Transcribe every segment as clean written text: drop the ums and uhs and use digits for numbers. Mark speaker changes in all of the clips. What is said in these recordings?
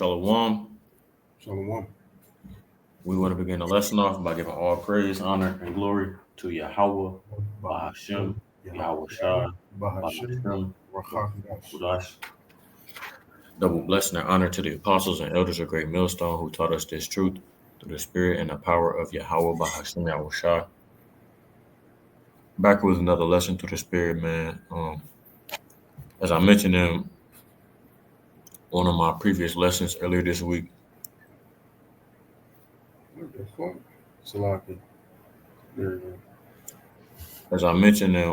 Speaker 1: Shalom.
Speaker 2: Shalom.
Speaker 1: We want to begin the lesson off by giving all praise, honor, and glory to Yahweh, Bahashem,
Speaker 2: Bahashem,
Speaker 1: Yahweh
Speaker 2: Yahweh,
Speaker 1: Shai,
Speaker 2: Bahashem,
Speaker 1: Bahashem,
Speaker 2: Rachakadosh.
Speaker 1: Kudash. Double blessing and honor to the apostles and elders of Great Millstone who taught us this truth through the spirit and the power of Yahweh, Bahashem, Yahweh Shai. Back with another lesson through the spirit, man. As I mentioned in one of my previous lessons earlier this week,
Speaker 2: What the fuck? Salaki. There you
Speaker 1: as I mentioned in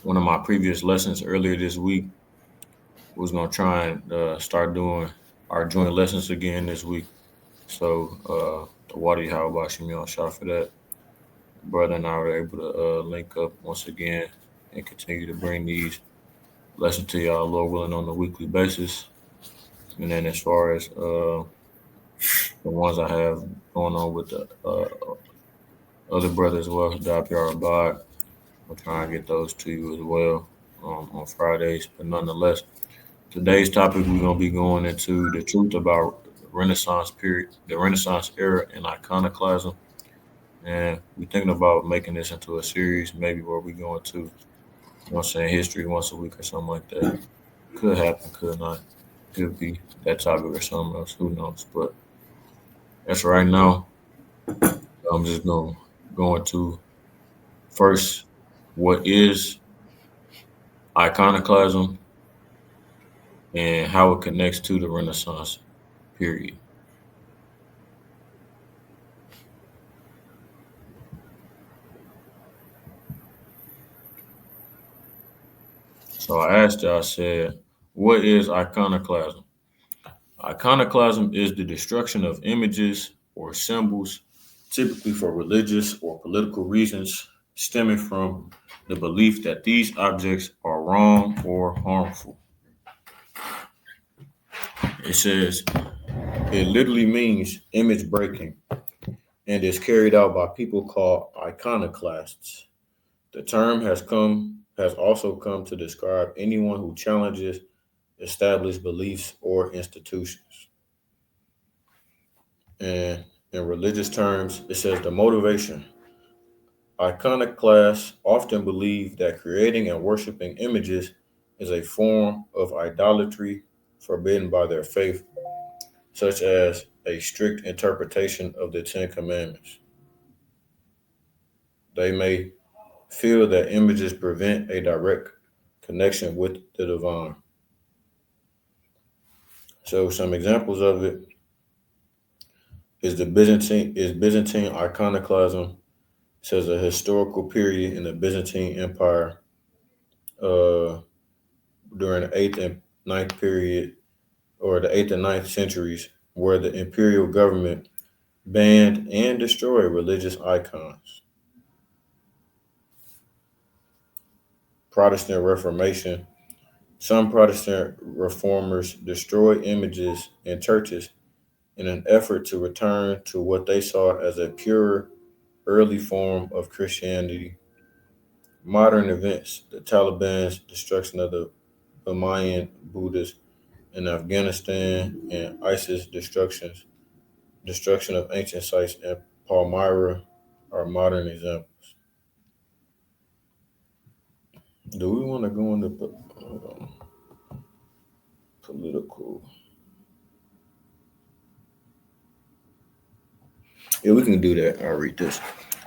Speaker 1: one of my previous lessons earlier this week, we was gonna try and start doing our joint lessons again this week. So the water how about Shimon shot for that. Brother and I were able to link up once again and continue to bring these lessons to y'all, Lord willing, on a weekly basis. And then as far as the ones I have going on with the other brothers as well, Dapyar Abad, I'll try and get those to you as well on Fridays. But nonetheless, today's topic we're gonna be going into the truth about the Renaissance period, the Renaissance era, and iconoclasm. And we're thinking about making this into a series, maybe where we go into, saying history once a week or something like that. Could happen, could not. Could be that topic or something else. Who knows? But as right now, I'm just gonna go into first what is iconoclasm and how it connects to the Renaissance period. So I asked you, I said, what is iconoclasm? Iconoclasm is the destruction of images or symbols, typically for religious or political reasons, stemming from the belief that these objects are wrong or harmful. It says it literally means image breaking and is carried out by people called iconoclasts. The term has also come to describe anyone who challenges established beliefs or institutions. And in religious terms, it says the motivation. Iconoclasts often believe that creating and worshiping images is a form of idolatry forbidden by their faith, such as a strict interpretation of the Ten Commandments. They may feel that images prevent a direct connection with the divine. So some examples of it is Byzantine iconoclasm. It says a historical period in the Byzantine Empire uh, during the eighth and ninth period, or the eighth and ninth centuries, where the imperial government banned and destroyed religious icons. Protestant Reformation. Some Protestant reformers destroyed images in churches in an effort to return to what they saw as a pure early form of Christianity. Modern events, the Taliban's destruction of the Umayyan Buddhists in Afghanistan and ISIS destruction of ancient sites in Palmyra are modern examples. Do we want to go into political? Yeah, we can do that. I'll read this.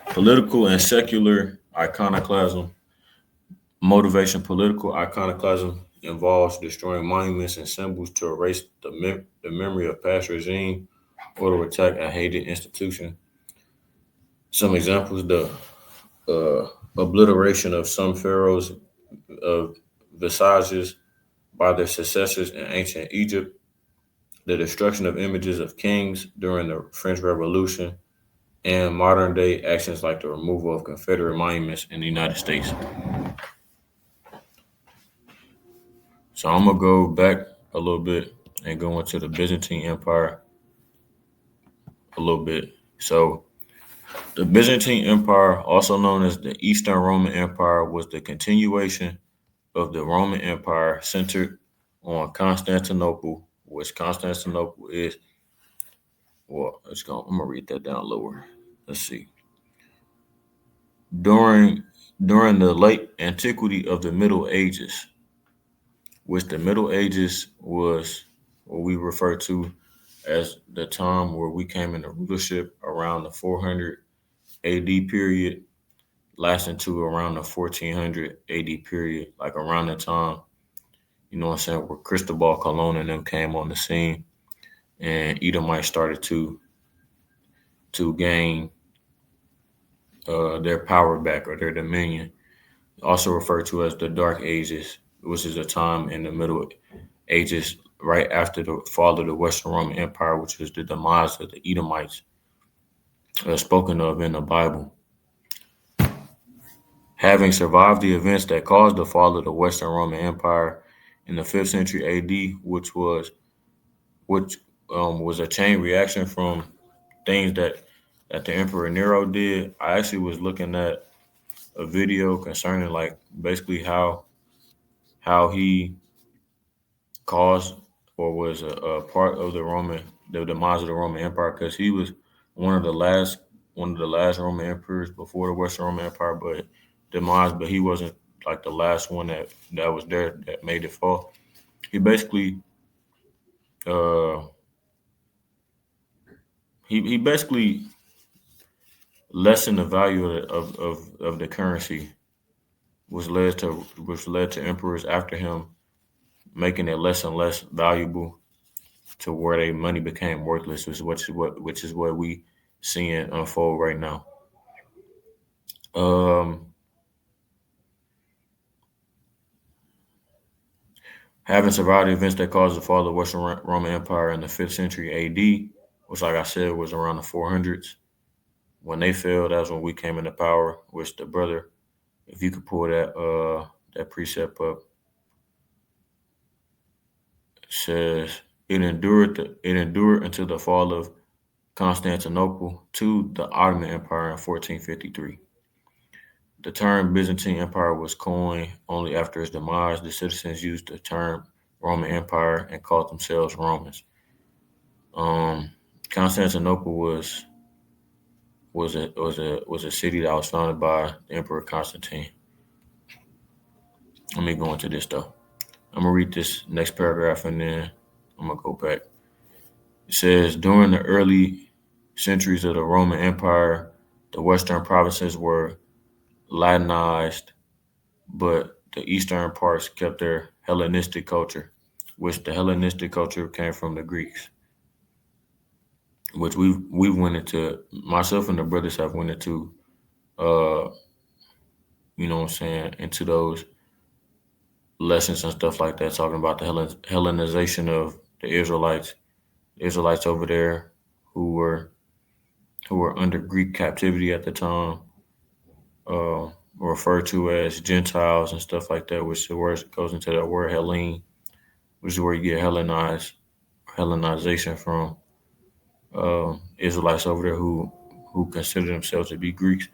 Speaker 1: Political and secular iconoclasm. Motivation political iconoclasm involves destroying monuments and symbols to erase the memory of past regime or to attack a hated institution. Some examples: the uh, obliteration of some pharaohs' visages by their successors in ancient Egypt, the destruction of images of kings during the French Revolution, and modern day actions like the removal of Confederate monuments in the United States. So I'm gonna go back a little bit and go into the Byzantine Empire a little bit. So the Byzantine Empire, also known as the Eastern Roman Empire, was the continuation of the Roman Empire centered on Constantinople which Constantinople is. Well, I'm gonna read that down lower. Let's see. During during the late antiquity of the Middle Ages, which the Middle Ages was what we refer to as the time where we came into rulership around the 400 AD period, lasting to around the 1400 AD period, like around the time, you know what I'm saying, where Cristobal Colon and them came on the scene and Edomites started to gain their power back or their dominion, also referred to as the Dark Ages, which is a time in the Middle Ages right after the fall of the Western Roman Empire, which is the demise of the Edomites, spoken of in the Bible. Having survived the events that caused the fall of the Western Roman Empire in the 5th century AD, which was a chain reaction from things that the Emperor Nero did. I actually was looking at a video concerning like basically how he caused or was a part of the demise of the Roman Empire because he was one of the last one of the last Roman emperors before the Western Roman Empire, but demise. But he wasn't like the last one that was there that made it fall. He basically uh he basically lessened the value of the currency, which led to emperors after him making it less and less valuable to where their money became worthless, which is what we seeing unfold right now. Um, Having survived the events that caused the fall of the Western Roman Empire in the 5th century AD, which, like I said, was around the 400s. When they fell, that's when we came into power. Which the brother, if you could pull that precept up, says it endured until the fall of Constantinople to the Ottoman Empire in 1453. The term Byzantine Empire was coined only after its demise. The citizens used the term Roman Empire and called themselves Romans. Um, Constantinople was a city that was founded by the Emperor Constantine. Let me go into this though. I'm gonna read this next paragraph and then I'm gonna go back. It says during the early centuries of the Roman Empire, the western provinces were Latinized, but the eastern parts kept their Hellenistic culture, which the Hellenistic culture came from the Greeks, which we went into. Myself and the brothers have went into, uh, you know what I'm saying, into those lessons and stuff like that, talking about the Hellenization of the Israelites over there who were who were under Greek captivity at the time, uh, referred to as Gentiles and stuff like that, which the word goes into that word Hellene, which is where you get Hellenization from. Israelites over there who consider themselves to be Greeks.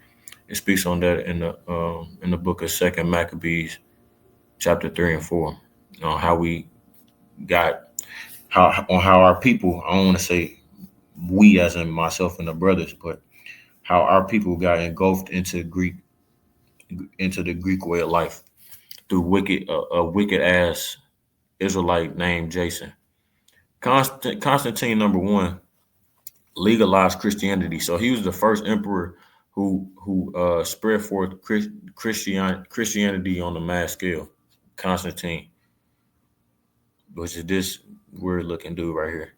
Speaker 1: It speaks on that in the book of Second Maccabees, chapter 3 and 4, on how we got how our people. I don't want to say we as in myself and the brothers, but how our people got engulfed into the Greek way of life through a wicked ass Israelite named Jason. Constantine number one legalized Christianity. So he was the first emperor who spread forth Christianity on a mass scale. Constantine, which is this weird looking dude right here,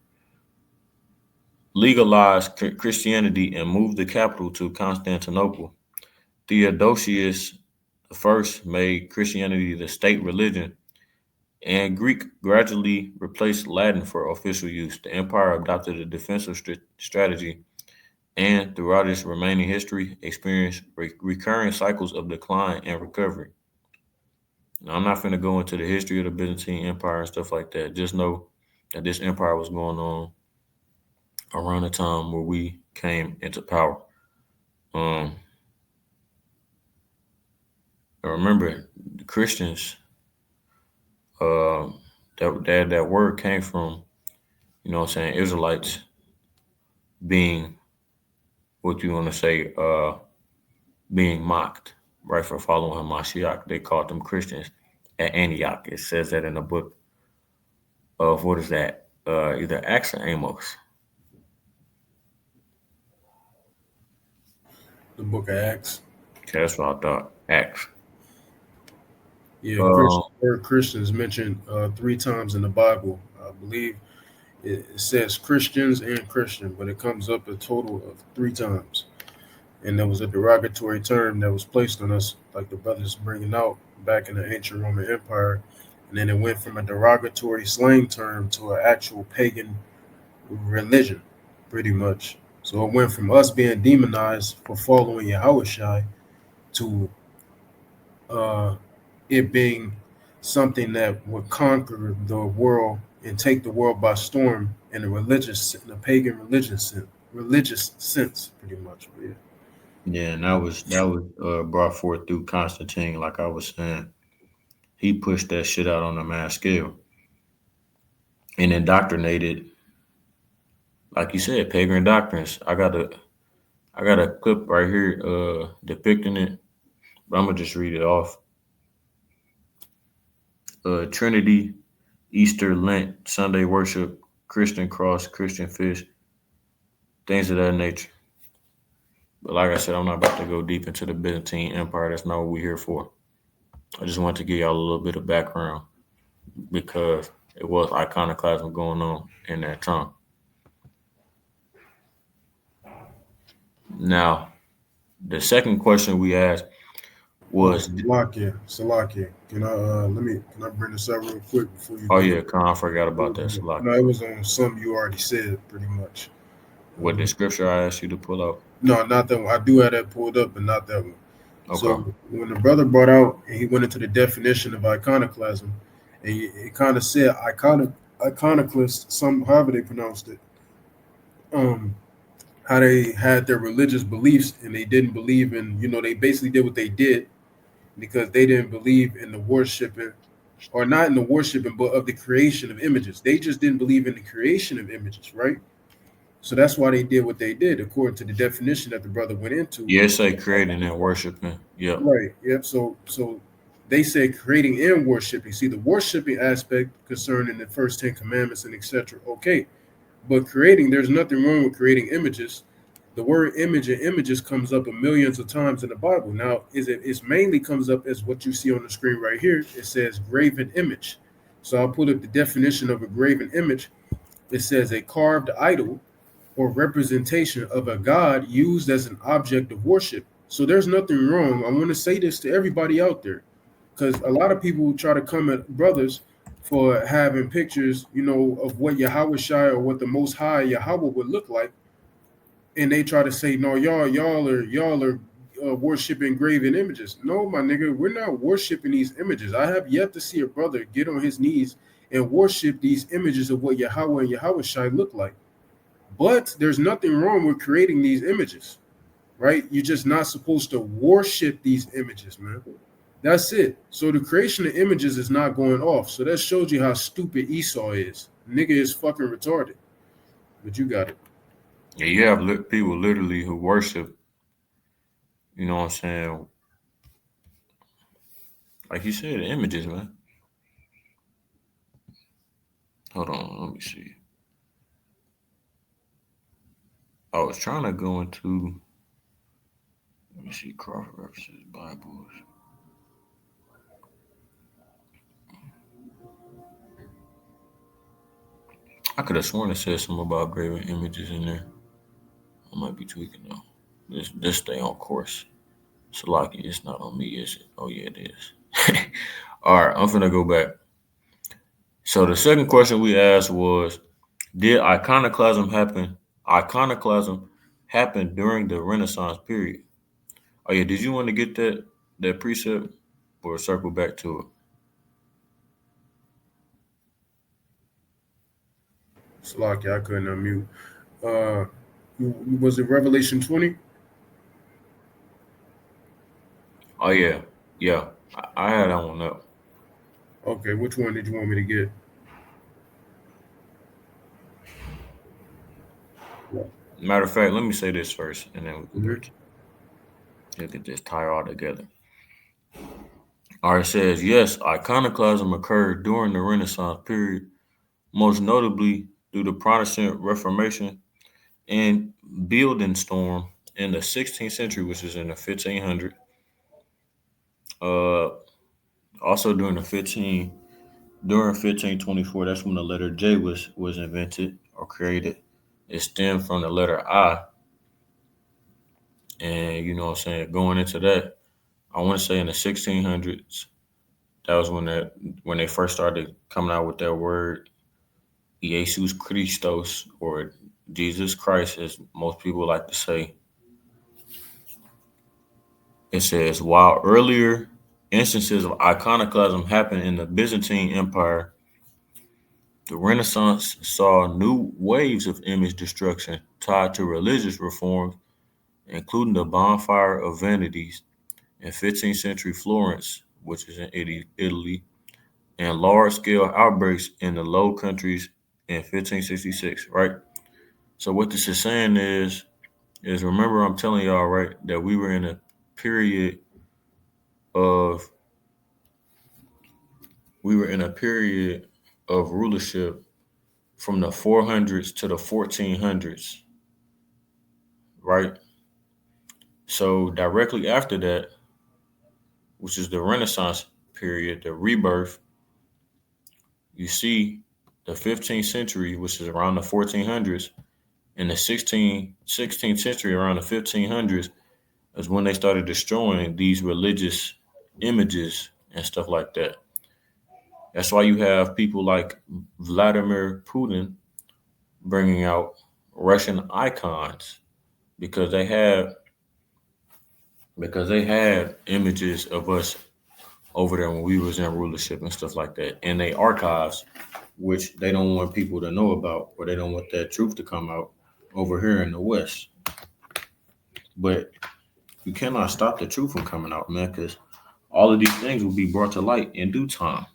Speaker 1: legalized Christianity and moved the capital to Constantinople. Theodosius the first made Christianity the state religion, and Greek gradually replaced Latin for official use. The empire adopted a defensive strategy and throughout its remaining history experienced recurring cycles of decline and recovery. Now, I'm not going to go into the history of the Byzantine Empire and stuff like that. Just know that this empire was going on around the time where we came into power. Um, remember, the Christians, uh, that word came from. Israelites being what you want to say, being mocked, right, for following Mashiach. They called them Christians at Antioch. It says that in the book of what is that? Either Acts or Amos.
Speaker 2: The Book of Acts.
Speaker 1: Okay, that's what I thought. Acts.
Speaker 2: Yeah,
Speaker 1: Um,
Speaker 2: word Christians mentioned three times in the Bible. I believe it says Christians and Christian, but it comes up a total of three times. And there was a derogatory term that was placed on us, like the brothers bringing out back in the ancient Roman Empire. And then it went from a derogatory slang term to an actual pagan religion, pretty much. So it went from us being demonized for following Yahushai to uh, it being something that would conquer the world and take the world by storm in a pagan religious sense, pretty much. But yeah.
Speaker 1: yeah, and that was brought forth through Constantine, like I was saying. He pushed that shit out on a mass scale and indoctrinated, like you said, pagan doctrines. I got a clip right here depicting it, but I'm gonna just read it off. Trinity, Easter, Lent, Sunday worship, Christian cross, Christian fish, things of that nature. But like I said, I'm not about to go deep into the Byzantine Empire. That's not what we're here for. I just want to give y'all a little bit of background because it was iconoclasm going on in that time. Now, the second question we asked
Speaker 2: Oh,
Speaker 1: was,
Speaker 2: Salakia. Can I bring this up real quick before you
Speaker 1: oh
Speaker 2: go?
Speaker 1: yeah, Con, I forgot about that.
Speaker 2: No,
Speaker 1: Salaki.
Speaker 2: it was on some you already said, pretty much.
Speaker 1: What the scripture I asked you to pull out?
Speaker 2: No, not that one. I do have that pulled up, but not that one.
Speaker 1: Okay.
Speaker 2: So when the brother brought out and he went into the definition of iconoclasm, and it kind of said iconoclast, some however they pronounced it, um, how they had their religious beliefs and they didn't believe in, they basically did what they did because they didn't believe in the worshiping, or not in the worshiping, but of the creation of images. They just didn't believe in the creation of images, right? So that's why they did what they did, according to the definition that the brother went into.
Speaker 1: Yeah, it say creating and worshiping. Yep.
Speaker 2: Right. Yep. So they say creating and worshiping. See, the worshiping aspect concerning the first 10 commandments and etc. Okay. But creating, there's nothing wrong with creating images. The word image and images comes up a millions of times in the Bible. Now, it's mainly comes up as what you see on the screen right here. It says graven image. So I'll put up the definition of a graven image. It says a carved idol or representation of a god used as an object of worship. So there's nothing wrong. I want to say this to everybody out there, because a lot of people try to come at brothers for having pictures, of what Yahweh Shai or what the Most High Yahweh would look like, and they try to say, no, y'all are worshiping graven images. No, my nigga, we're not worshiping these images. I have yet to see a brother get on his knees and worship these images of what Yahweh and Yahweh Shai look like. But there's nothing wrong with creating these images, right? You're just not supposed to worship these images, man. That's it. So the creation of images is not going off. So that shows you how stupid Esau is. Nigga is fucking retarded. But you got it.
Speaker 1: Yeah, you have people literally who worship, you know what I'm saying? Like you said, images, man. Hold on, let me see. I was trying to go into, let me see, Crawford references, Bibles. I could have sworn it said something about graven images in there. I might be tweaking though. This stay on course. Salaki, it's not on me, is it? Oh yeah, it is. All right, I'm finna go back. So the second question we asked was, did iconoclasm happen during the Renaissance period? Oh yeah, did you want to get that precept or circle back to it?
Speaker 2: Slocky, I couldn't unmute. Uh, was it Revelation 20?
Speaker 1: Oh yeah, yeah. I had that one up.
Speaker 2: Okay, which one did you want me to get?
Speaker 1: Matter of fact, let me say this first, and then we can
Speaker 2: Hmm.
Speaker 1: get this tie all together. All right, it says yes, iconoclasm occurred during the Renaissance period, most notably through the Protestant Reformation and building storm in the 16th century, which is in the 1500. Uh, Also during 1524, that's when the letter J was invented or created. It stemmed from the letter I, and you know what I'm saying. Going into that, I want to say in the 1600s, that was when they first started coming out with that word Jesus Christos, or Jesus Christ, as most people like to say. It says, while earlier instances of iconoclasm happened in the Byzantine Empire, the Renaissance saw new waves of image destruction tied to religious reforms, including the bonfire of vanities in 15th century Florence, which is in Italy, and large-scale outbreaks in the Low Countries in 1566, right? So what this is saying is remember I'm telling y'all, right, that period of we were in a period of rulership from the 400s to the 1400s, right? So directly after that, which is the Renaissance period, the rebirth, you see the 15th century, which is around the 1400s, and the 16th century around the 1500s is when they started destroying these religious images and stuff like that. That's why you have people like Vladimir Putin bringing out Russian icons because they had images of us over there when we was in rulership and stuff like that in they archives, which they don't want people to know about, or they don't want that truth to come out over here in the West. But you cannot stop the truth from coming out, man, because all of these things will be brought to light in due time.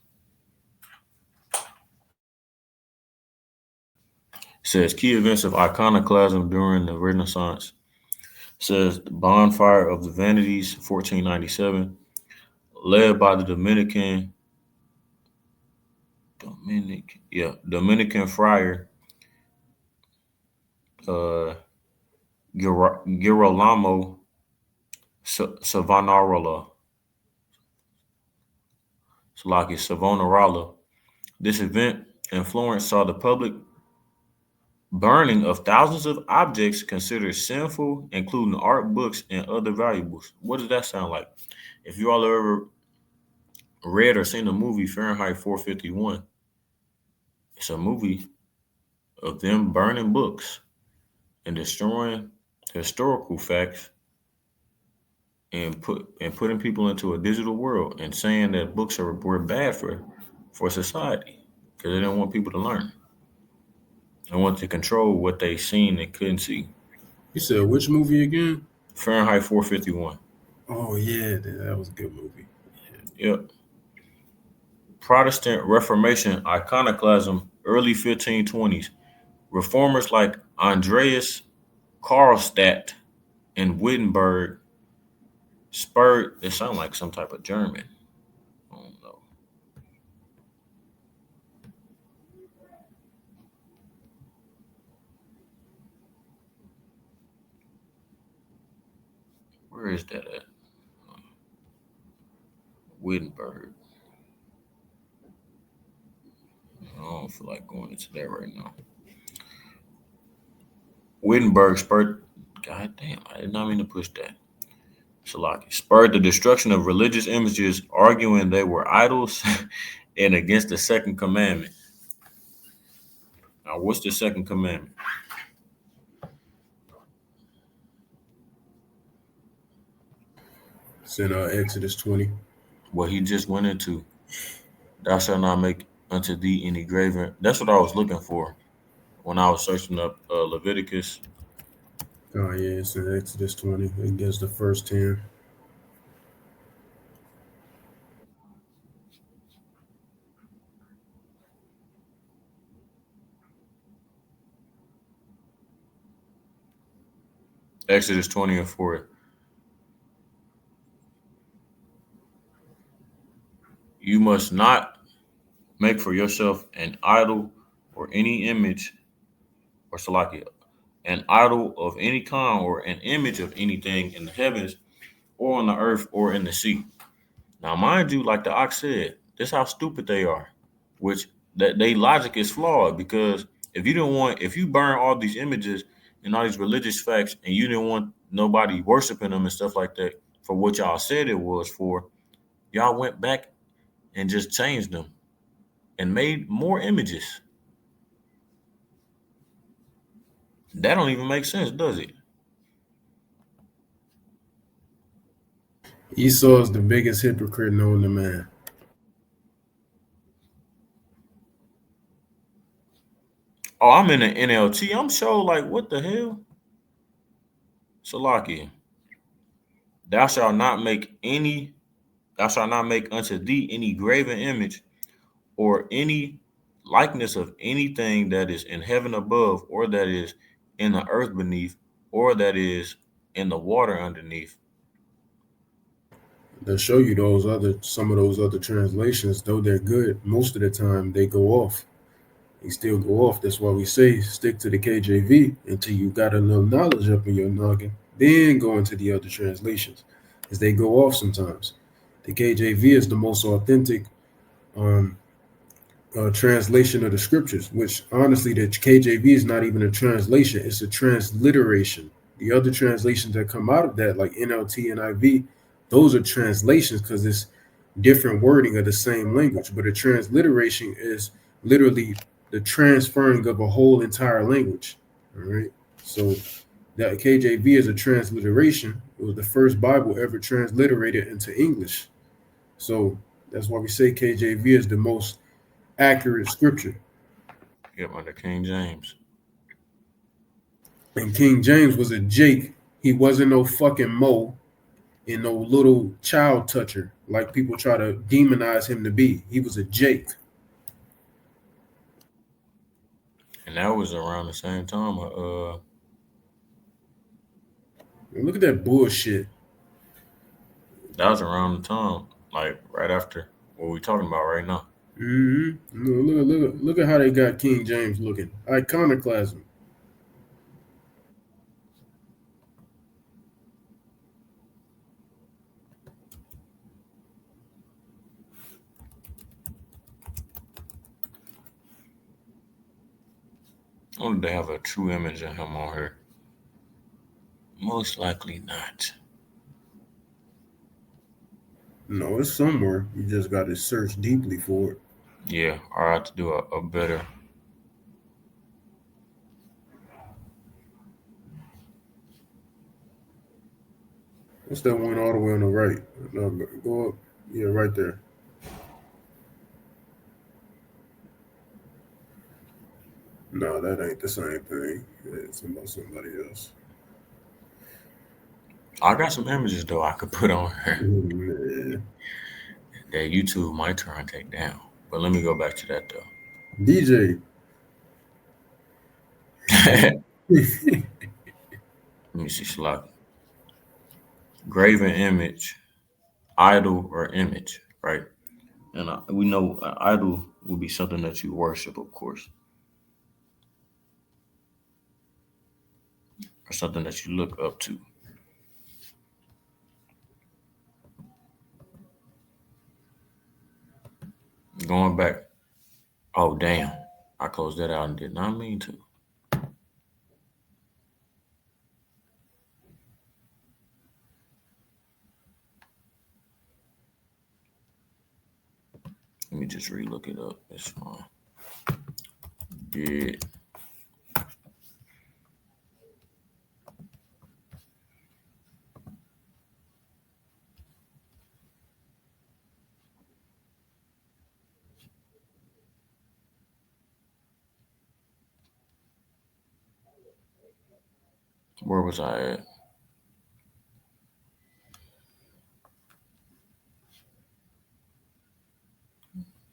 Speaker 1: It says key events of iconoclasm during the Renaissance. It says the bonfire of the vanities, 1497, led by the Dominican friar uh, Girolamo Savonarola, Salaki Savonarola. This event in Florence saw the public burning of thousands of objects considered sinful, including art, books, and other valuables. What does that sound like? If you all ever read or seen the movie Fahrenheit 451, it's a movie of them burning books and destroying historical facts and putting people into a digital world and saying that books were bad for society because they didn't want people to learn. They wanted to control what they seen and couldn't see.
Speaker 2: You said which movie again?
Speaker 1: Fahrenheit 451.
Speaker 2: Oh yeah, that was a good movie.
Speaker 1: Yep. Protestant Reformation iconoclasm, early 1520s. Reformers like Andreas Karlstadt and Wittenberg spurred. It sounds like some type of German. I don't know. Where is that at? Wittenberg. I don't feel like going into that right now. Wittenberg spurred. God damn, I did not mean to push that. Salaki spurred the destruction of religious images, arguing they were idols and against the second commandment. Now, what's the second commandment?
Speaker 2: It's in Exodus 20.
Speaker 1: What he just went into. Thou shalt not make unto thee any graven. That's what I was looking for when I was searching up Leviticus.
Speaker 2: Oh yeah, it's in Exodus 20. I guess the first 10.
Speaker 1: Exodus 20 and 4. You must not make for yourself an idol or any image or salakia, an idol of any kind or an image of anything in the heavens or on the earth or in the sea. Now, mind you, like the ox said, this how stupid they are, which that they logic is flawed because if you burn all these images and all these religious facts and you didn't want nobody worshiping them and stuff like that for what y'all said it was for, y'all went back and just changed them and made more images. That don't even make sense, does it?
Speaker 2: Esau is the biggest hypocrite known to man.
Speaker 1: Oh, I'm in the NLT. I'm sure like what the hell? Salaki. Thou shalt not make any thou shalt not make unto thee any graven image or any likeness of anything that is in heaven above, or that is in the earth beneath, or that is in the water underneath.
Speaker 2: They'll show you some of those other translations, though they're good. Most of the time, they go off. They still go off. That's why we say stick to the KJV until you got enough knowledge up in your noggin. Then go into the other translations, as they go off sometimes. The KJV is the most authentic um, translation of the scriptures, which honestly, the KJV is not even a translation, it's a transliteration. The other translations that come out of that, like NLT and IV, those are translations because it's different wording of the same language. But a transliteration is literally the transferring of a whole entire language. All right. So that KJV is a transliteration. It was the first Bible ever transliterated into English. So that's why we say KJV is the most accurate scripture.
Speaker 1: Yep, under King James.
Speaker 2: And King James was a Jake. He wasn't no fucking Mo and no little child toucher like people try to demonize him to be. He was a Jake.
Speaker 1: And that was around the same time.
Speaker 2: And look at that bullshit.
Speaker 1: That was around the time, like right after what we talking about right now.
Speaker 2: Look at how they got King James looking. Iconoclasm.
Speaker 1: I wonder if they have a true image of him on here. Most likely not.
Speaker 2: No, it's somewhere. You just got to search deeply for it.
Speaker 1: Yeah, I have to do a better.
Speaker 2: What's that one all the way on the right? No, go up. Yeah, right there. No, that ain't the same thing. It's about somebody else.
Speaker 1: I got some images though I could put on here
Speaker 2: Yeah.
Speaker 1: that YouTube might try and take down. But let me go back to that
Speaker 2: DJ.
Speaker 1: though. Let me see, Slack. Graven image, idol, or image, right? And we know an idol would be something that you worship, of course, or something that you look up to. Going back, oh damn, I closed that out and did not mean to. Let me just relook it up. It's fine. Yeah, where was I at?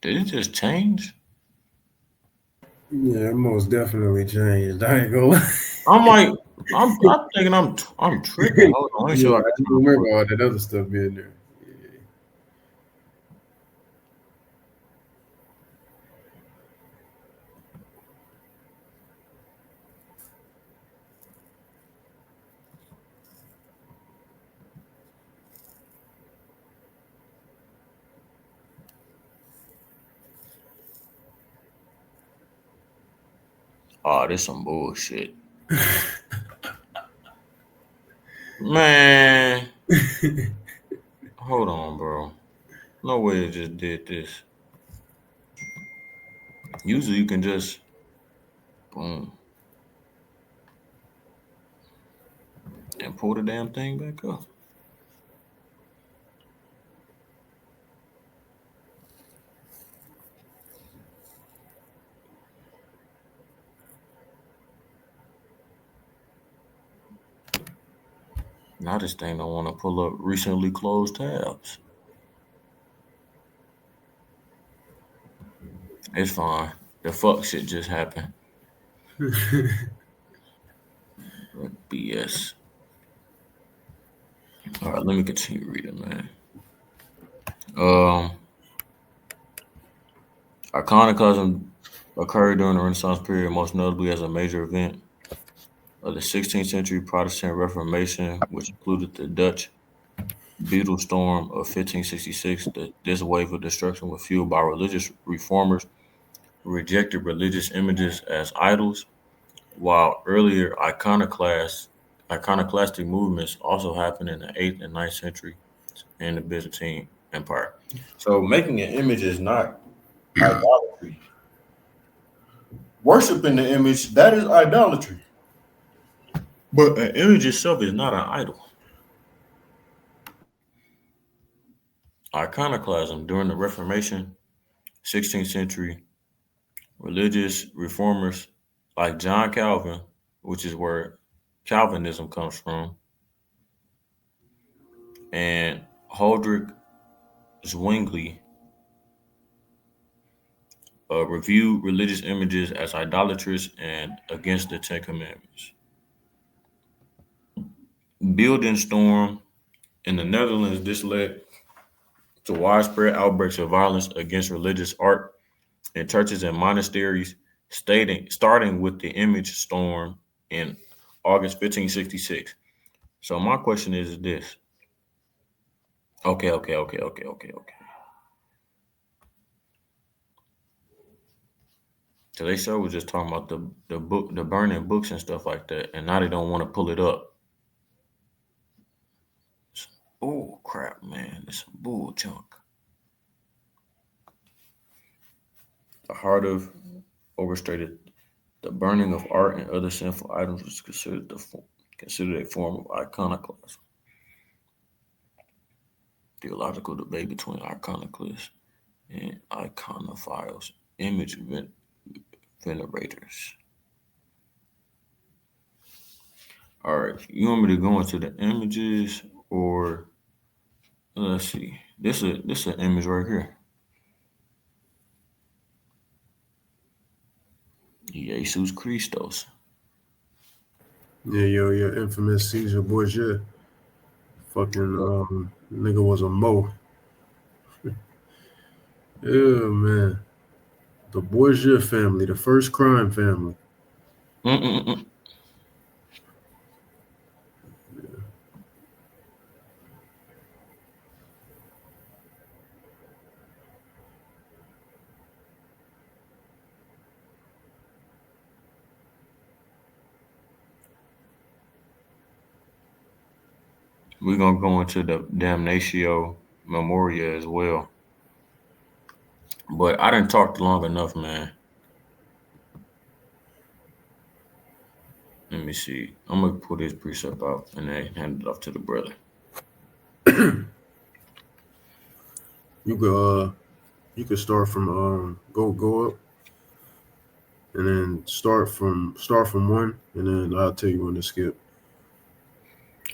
Speaker 1: Did it just change?
Speaker 2: Yeah, most definitely changed. I ain't gonna.
Speaker 1: I'm like, I'm thinking I'm tripping. Hold on, let me see
Speaker 2: Yeah,
Speaker 1: if I
Speaker 2: I
Speaker 1: got
Speaker 2: didn't
Speaker 1: some
Speaker 2: remember
Speaker 1: more.
Speaker 2: all that other stuff being there. Yeah.
Speaker 1: Oh, this some bullshit, man. Hold on, bro. No way it just did this. Usually you can just boom and pull the damn thing back up. Now this thing don't want to pull up recently closed tabs. It's fine. The fuck shit just happened. BS. All right, let me continue reading, man. Um, Iconoclasm occurred during the Renaissance period, most notably as a major event of the 16th century Protestant Reformation, which included the Dutch Beetle Storm of 1566. This wave of destruction was fueled by religious reformers who rejected religious images as idols, while earlier iconoclastic movements also happened in the 8th and 9th century in the Byzantine Empire. So making an image is not idolatry. Worshiping the image, that is idolatry. But an image itself is not an idol. Iconoclasm during the Reformation, 16th century, religious reformers like John Calvin, which is where Calvinism comes from, and Huldrych Zwingli reviewed religious images as idolatrous and against the Ten Commandments. Building storm in the Netherlands, this led to widespread outbreaks of violence against religious art in churches and monasteries, starting with the image storm in August 1566. So my question is this. Okay. So they sure was just talking about the burning books and stuff like that, and now they don't want to pull it up. Oh crap, man, it's some bull junk. The heart of overstated the burning of art and other sinful items was considered a form of iconoclasm. Theological debate between iconoclasts and iconophiles, image venerators. All right, you want me to go into the images or let's see. This an image right here. Jesus Christos.
Speaker 2: Yeah, your infamous Caesar Borgia. Fucking
Speaker 1: Yep.
Speaker 2: nigga was a Mo. Yeah, man. The Borgia family, the first crime family.
Speaker 1: Mm-mm-mm. We're gonna go into the damnatio memoria as well. But I didn't talk long enough, man. Let me see. I'm gonna pull this precept out and then hand it off to the brother.
Speaker 2: You could you could start from go up and then start from one and then I'll tell you when to skip.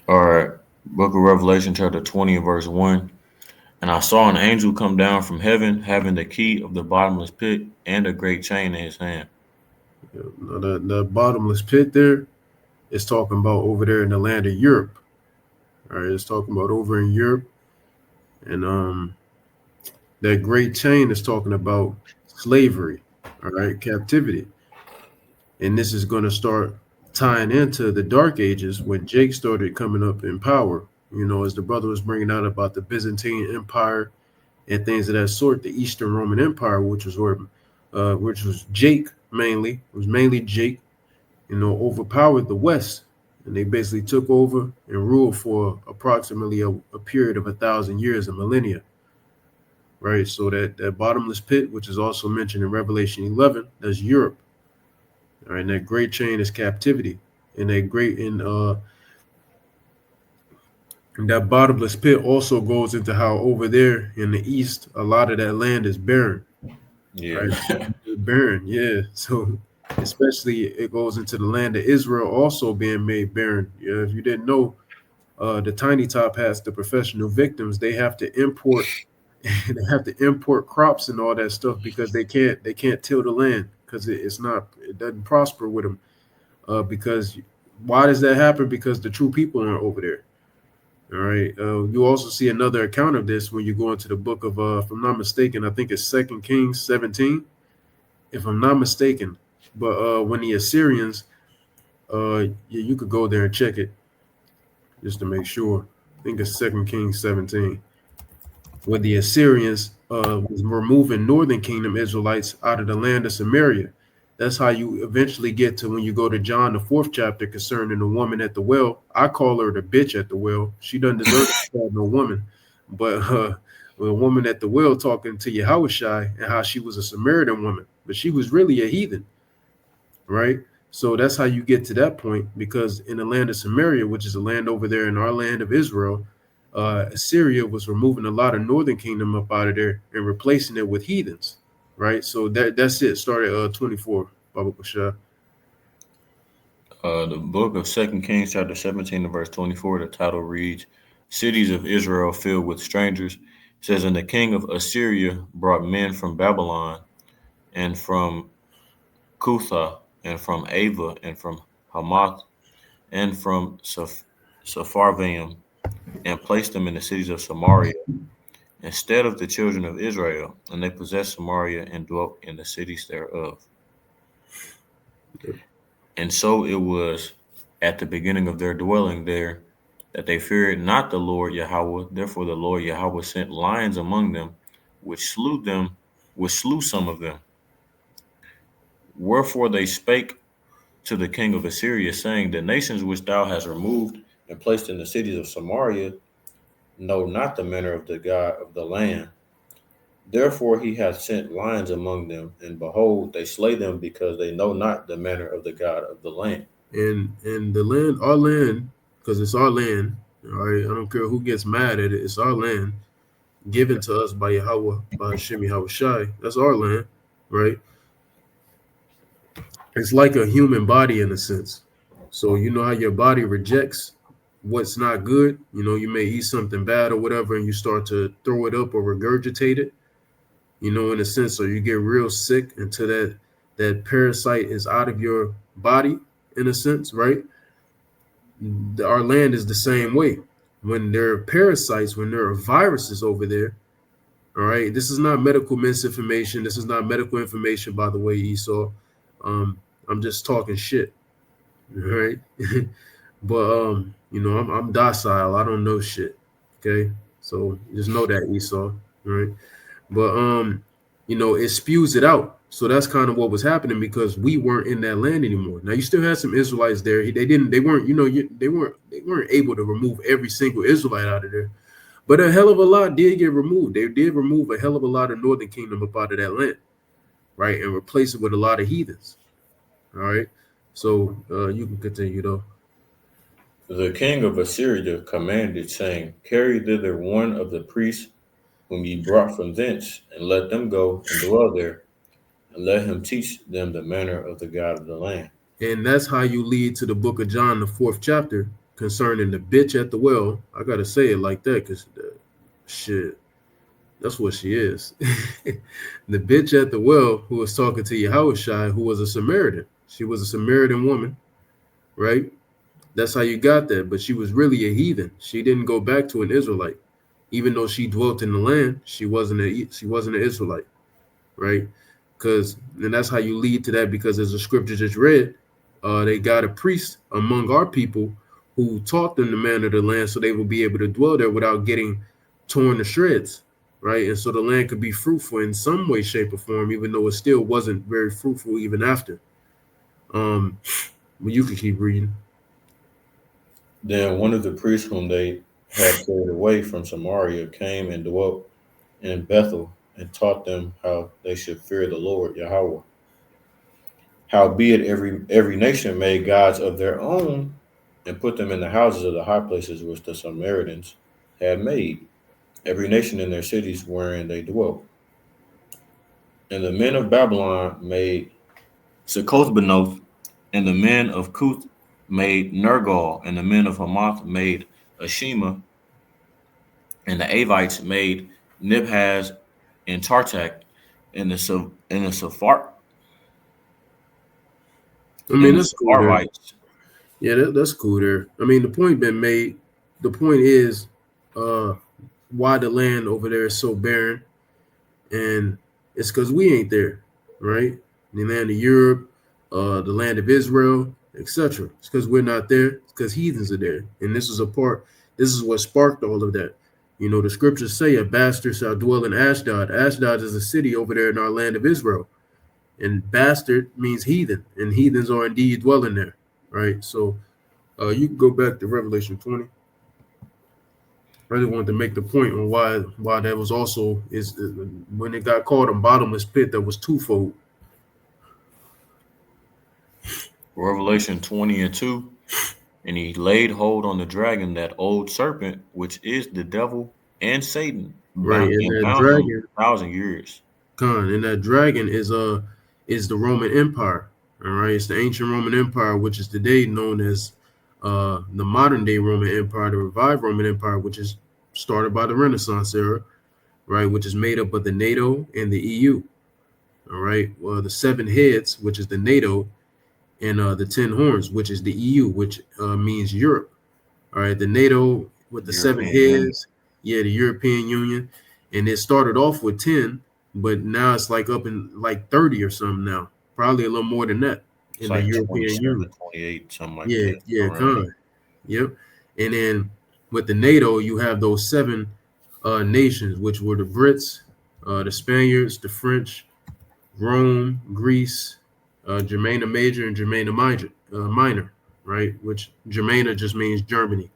Speaker 1: All right. Book of Revelation, chapter 20, and verse 1. And I saw an angel come down from heaven, having the key of the bottomless pit and a great chain in his hand.
Speaker 2: Yeah, now that bottomless pit there, It's talking about over there in the land of Europe. All right, it's talking about over in Europe, and that great chain is talking about slavery. All right, captivity, and this is going to start tying into the Dark Ages when Jake started coming up in power. You know, as the brother was bringing out about the Byzantine Empire and things of that sort, the Eastern Roman Empire, which was Jake mainly, was mainly Jake, you know, overpowered the West, and they basically took over and ruled for approximately a period of 1,000 years, a millennia, right? So that bottomless pit, which is also mentioned in Revelation 11, that's Europe, all right? And that great chain is captivity, and that bottomless pit also goes into how over there in the east, a lot of that land is barren,
Speaker 1: Yeah.
Speaker 2: right? Barren, yeah. So especially it goes into the land of Israel also being made barren. Yeah, if you didn't know, the Tiny Top has the professional victims. They have to import, they have to import crops and all that stuff because they can't till the land because it doesn't prosper with them. Because why does that happen? Because the true people aren't over there. All right. You also see another account of this when you go into the book of, if I'm not mistaken, I think it's Second Kings 17, if I'm not mistaken. But when the Assyrians, yeah, you could go there and check it just to make sure. I think it's Second Kings 17, where the Assyrians were moving northern kingdom Israelites out of the land of Samaria. That's how you eventually get to when you go to John the fourth chapter concerning the woman at the well. I call her the bitch at the well. She doesn't deserve to be called no woman, but the woman at the well talking to Yahushai and how she was a Samaritan woman, but she was really a heathen, right? So that's how you get to that point because in the land of Samaria, which is a land over there in our land of Israel, Assyria was removing a lot of northern kingdom up out of there and replacing it with heathens, right? So that's it. Started 24, Baba Bashar.
Speaker 1: The book of Second Kings, chapter 17, and verse 24, the title reads, Cities of Israel filled with strangers. It says, And the king of Assyria brought men from Babylon, and from Cutha, and from Ava, and from Hamath, and from Sepharvaim, and placed them in the cities of Samaria instead of the children of Israel. And they possessed Samaria and dwelt in the cities thereof. And so it was at the beginning of their dwelling there that they feared not the Lord Yahweh. Therefore the Lord Yahweh sent lions among them, which slew some of them. Wherefore they spake to the king of Assyria, saying, The nations which thou hast removed and placed in the cities of Samaria know not the manner of the God of the land. Therefore he hath sent lions among them, and behold, they slay them because they know not the manner of the God of the land.
Speaker 2: And the land, our land, because it's our land. All right, I don't care who gets mad at it. It's our land given to us by Yahweh, by Hashem Yahweh Shai. That's our land, right? It's like a human body in a sense. So you know how your body rejects what's not good. You know, you may eat something bad or whatever, and you start to throw it up or regurgitate it. You know, in a sense, so you get real sick until that parasite is out of your body, in a sense, right? Our land is the same way. When there are parasites, when there are viruses over there, all right. This is not medical misinformation. This is not medical information, by the way, Esau. Um, I'm just talking shit. All right. But you know, I'm docile. I don't know shit. Okay. So just know that, Esau. All right. But you know, it spews it out. So that's kind of what was happening because we weren't in that land anymore. Now you still had some Israelites there. They weren't, you know, they weren't able to remove every single Israelite out of there. But a hell of a lot did get removed. They did remove a hell of a lot of Northern Kingdom up out of that land, right, and replace it with a lot of heathens. All right. So you can continue though.
Speaker 1: The king of Assyria commanded, saying, Carry thither one of the priests whom ye brought from thence, and let them go and dwell there, and let him teach them the manner of the God of the land.
Speaker 2: And that's how you lead to the book of John, the fourth chapter, concerning the bitch at the well. I gotta say it like that because shit, that's what she is. The bitch at the well who was talking to Yahushua, who was a Samaritan. She was a Samaritan woman, right? That's how you got that. But she was really a heathen. She didn't go back to an Israelite, even though she dwelt in the land. She wasn't an Israelite, right? Because and that's how you lead to that. Because as the scripture just read, they got a priest among our people who taught them the manner of the land, so they will be able to dwell there without getting torn to shreds, right? And so the land could be fruitful in some way, shape, or form, even though it still wasn't very fruitful even after. Um, but you could keep reading.
Speaker 1: Then one of the priests whom they had carried away from Samaria came and dwelt in Bethel and taught them how they should fear the Lord Yahweh. Howbeit every nation made gods of their own and put them in the houses of the high places which the Samaritans had made, every nation in their cities wherein they dwelt. And the men of Babylon made Succoth-Benoth, and the men of Cuth made Nergal, and the men of Hamath made Ashima, and the Avites made Nibhaz and Tartak, and the
Speaker 2: I mean,
Speaker 1: and the
Speaker 2: that's cool there.
Speaker 1: Sepharvites.
Speaker 2: Yeah, that's cool there. I mean, the point been made. The point is, uh, why the land over there is so barren, and it's because we ain't there, right? The land of Europe, the land of Israel, etc. It's because we're not there. It's because heathens are there, and this is a part. This is what sparked all of that. You know, the scriptures say a bastard shall dwell in Ashdod. Ashdod is a city over there in our land of Israel, and bastard means heathen, and heathens are indeed dwelling there, right? So you can go back to Revelation 20. I really wanted to make the point on why that was also is when it got called a bottomless pit that was twofold.
Speaker 1: Revelation 20 and 2. And he laid hold on the dragon, that old serpent, which is the devil and Satan,
Speaker 2: Right, and
Speaker 1: and
Speaker 2: that
Speaker 1: bound him
Speaker 2: dragon,
Speaker 1: 1,000 years.
Speaker 2: and that dragon is the Roman Empire. All right, it's the ancient Roman Empire, which is today known as the modern day Roman Empire, the revived Roman Empire, which is started by the Renaissance era, right, which is made up of the NATO and the EU. All right, well, the seven heads, which is the NATO, and the 10 horns, which is the EU, which means Europe. All right, the NATO with the seven
Speaker 1: European Union.
Speaker 2: heads, yeah, the European Union, and it started off with 10, but now it's like up in like 30 or something now, probably a little more than that
Speaker 1: It's
Speaker 2: in the
Speaker 1: like
Speaker 2: European
Speaker 1: 27,
Speaker 2: Union.
Speaker 1: 28, something like
Speaker 2: Yeah,
Speaker 1: that,
Speaker 2: yeah,
Speaker 1: around there.
Speaker 2: yep. And then with the NATO, you have those seven nations, which were the Brits, the Spaniards, the French, Rome, Greece, Germana Major, and Germana Minor, right? Which Germana just means Germany,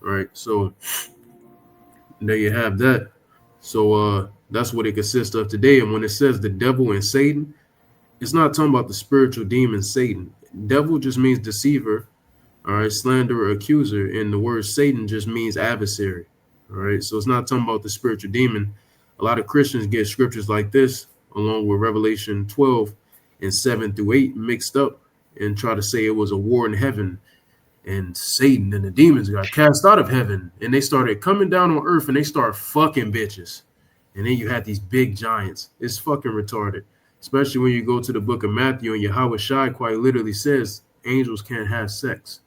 Speaker 2: right? So there you have that. So that's what it consists of today. And when it says the devil and Satan, it's not talking about the spiritual demon Satan. Devil just means deceiver, all right, slanderer, accuser, and the word Satan just means adversary. All right. So it's not talking about the spiritual demon. A lot of Christians get scriptures like this, along with Revelation 12 and 7 through 8 mixed up and try to say it was a war in heaven and Satan and the demons got cast out of heaven and they started coming down on earth and they start fucking bitches. And then you had these big giants. It's fucking retarded. Especially when you go to the book of Matthew and Yahweh Shai quite literally says angels can't have sex.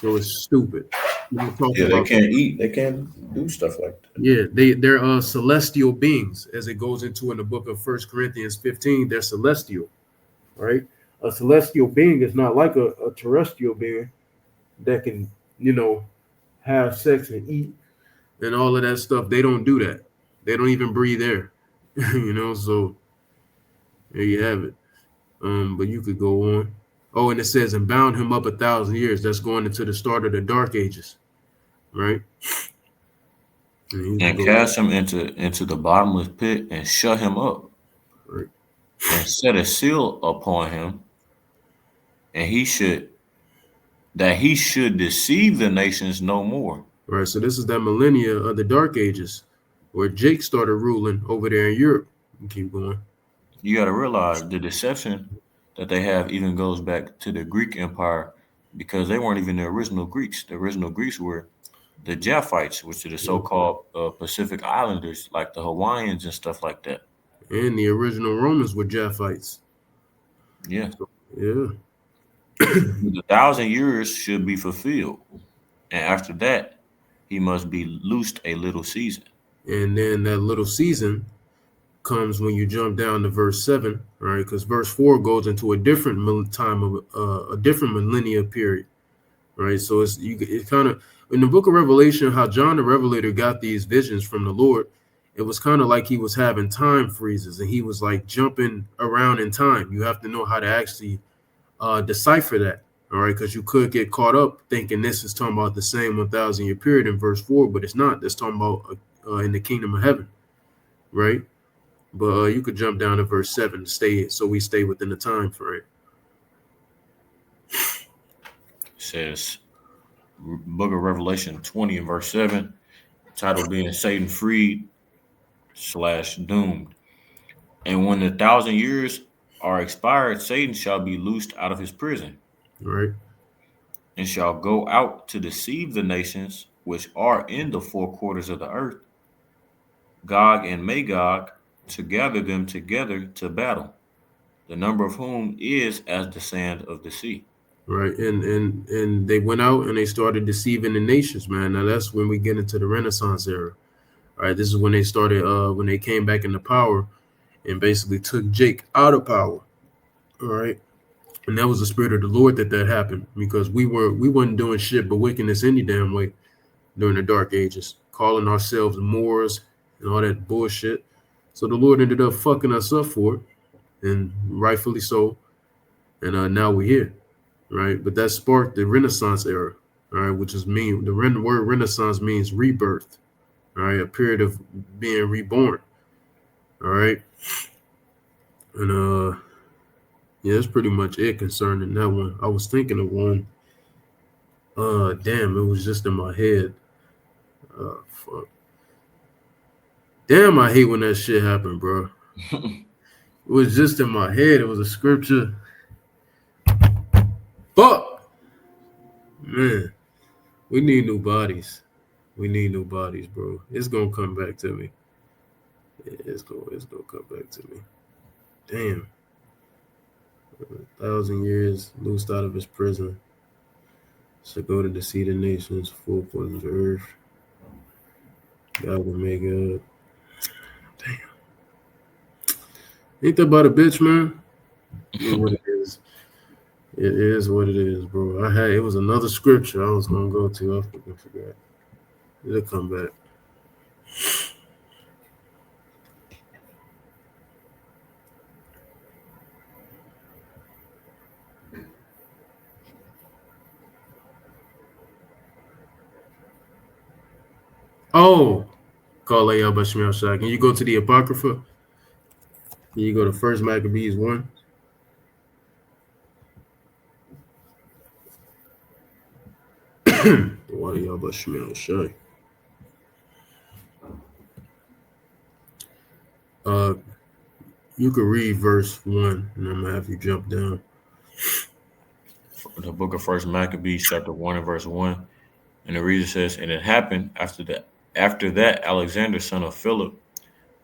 Speaker 2: So it's stupid. When it talks
Speaker 1: Yeah, they
Speaker 2: about
Speaker 1: can't eat. They can't do stuff like that.
Speaker 2: yeah, they're celestial beings, as it goes into in the book of First Corinthians 15. They're celestial, right? A celestial being is not like a terrestrial being that can, you know, have sex and eat and all of that stuff. They don't do that. They don't even breathe air. So there you have it. But you could go on. Oh, and it says, and bound him up 1,000 years. That's going into the start of the dark ages, right? And you can
Speaker 1: And
Speaker 2: go
Speaker 1: cast him into the bottomless pit and shut him up
Speaker 2: right.
Speaker 1: and set a seal upon him, and he should deceive the nations no more.
Speaker 2: Right. So this is that millennia of the dark ages where Jake started ruling over there in Europe. You keep going.
Speaker 1: You got to realize the deception that they have even goes back to the Greek Empire because they weren't even the original Greeks. The original Greeks were the Japhites, which are the
Speaker 2: Yep.
Speaker 1: so-called Pacific Islanders, like the Hawaiians and stuff like that.
Speaker 2: And the original Romans were Japhites.
Speaker 1: Yeah,
Speaker 2: So, yeah.
Speaker 1: The 1,000 years should be fulfilled, and after that, he must be loosed a little season.
Speaker 2: And then that little season comes when you jump down to verse 7, right? Because verse 4 goes into a different time of a different millennia period, right? So it's kind of in the book of Revelation, how John the Revelator got these visions from the Lord. It was kind of like he was having time freezes and he was like jumping around in time. You have to know how to actually decipher that, all right? Because you could get caught up thinking this is talking about the same 1,000 year period in verse 4, but it's not. That's talking about in the kingdom of heaven, right? But you could jump down to verse 7 to stay so we stay within the time frame.
Speaker 1: It says, Book of Revelation 20 and verse 7, title being Satan freed slash doomed. And when the 1,000 years are expired, Satan shall be loosed out of his prison
Speaker 2: Right,
Speaker 1: and shall go out to deceive the nations which are in the four quarters of the earth, Gog and Magog, to gather them together to battle, the number of whom is as the sand of the sea.
Speaker 2: right, and they went out and they started deceiving the nations, man. Now that's when we get into the Renaissance era. All right, this is when they started, when they came back into power and basically took Jake out of power. All right, and that was the spirit of the Lord that happened because we wasn't doing shit but wickedness any damn way during the Dark Ages, calling ourselves Moors and all that bullshit. So the Lord ended up fucking us up for it, and rightfully so. And now we're here, right? But that sparked the Renaissance era, all right, which is mean. The word Renaissance means rebirth, all right, a period of being reborn, all right. And yeah, that's pretty much it concerning that one. I was thinking of one. Damn, it was just in my head. Fuck. Damn, I hate when that shit happened, bro. It was just in my head. It was a scripture. Fuck, man. We need new bodies. We need new bodies, bro. It's gonna come back to me. It's gonna come back to me. Damn. 1,000 years loosed out of his prison. Should go to deceive the nations, four quarters of the earth. God will make up. Damn. Ain't that about a bitch, man? It is what it is. It is what it is, bro. It was another scripture I was gonna go to. I fucking forgot. It'll come back. Oh, call Bashmel Shah. Can you go to the Apocrypha? Can you go to First Maccabees 1? Why y'all Bashmel Shah? Uh, you could read verse 1, and I'm gonna have you jump down.
Speaker 1: The book of First Maccabees, chapter 1 and verse 1. And the reader says, and it happened after that Alexander, son of Philip,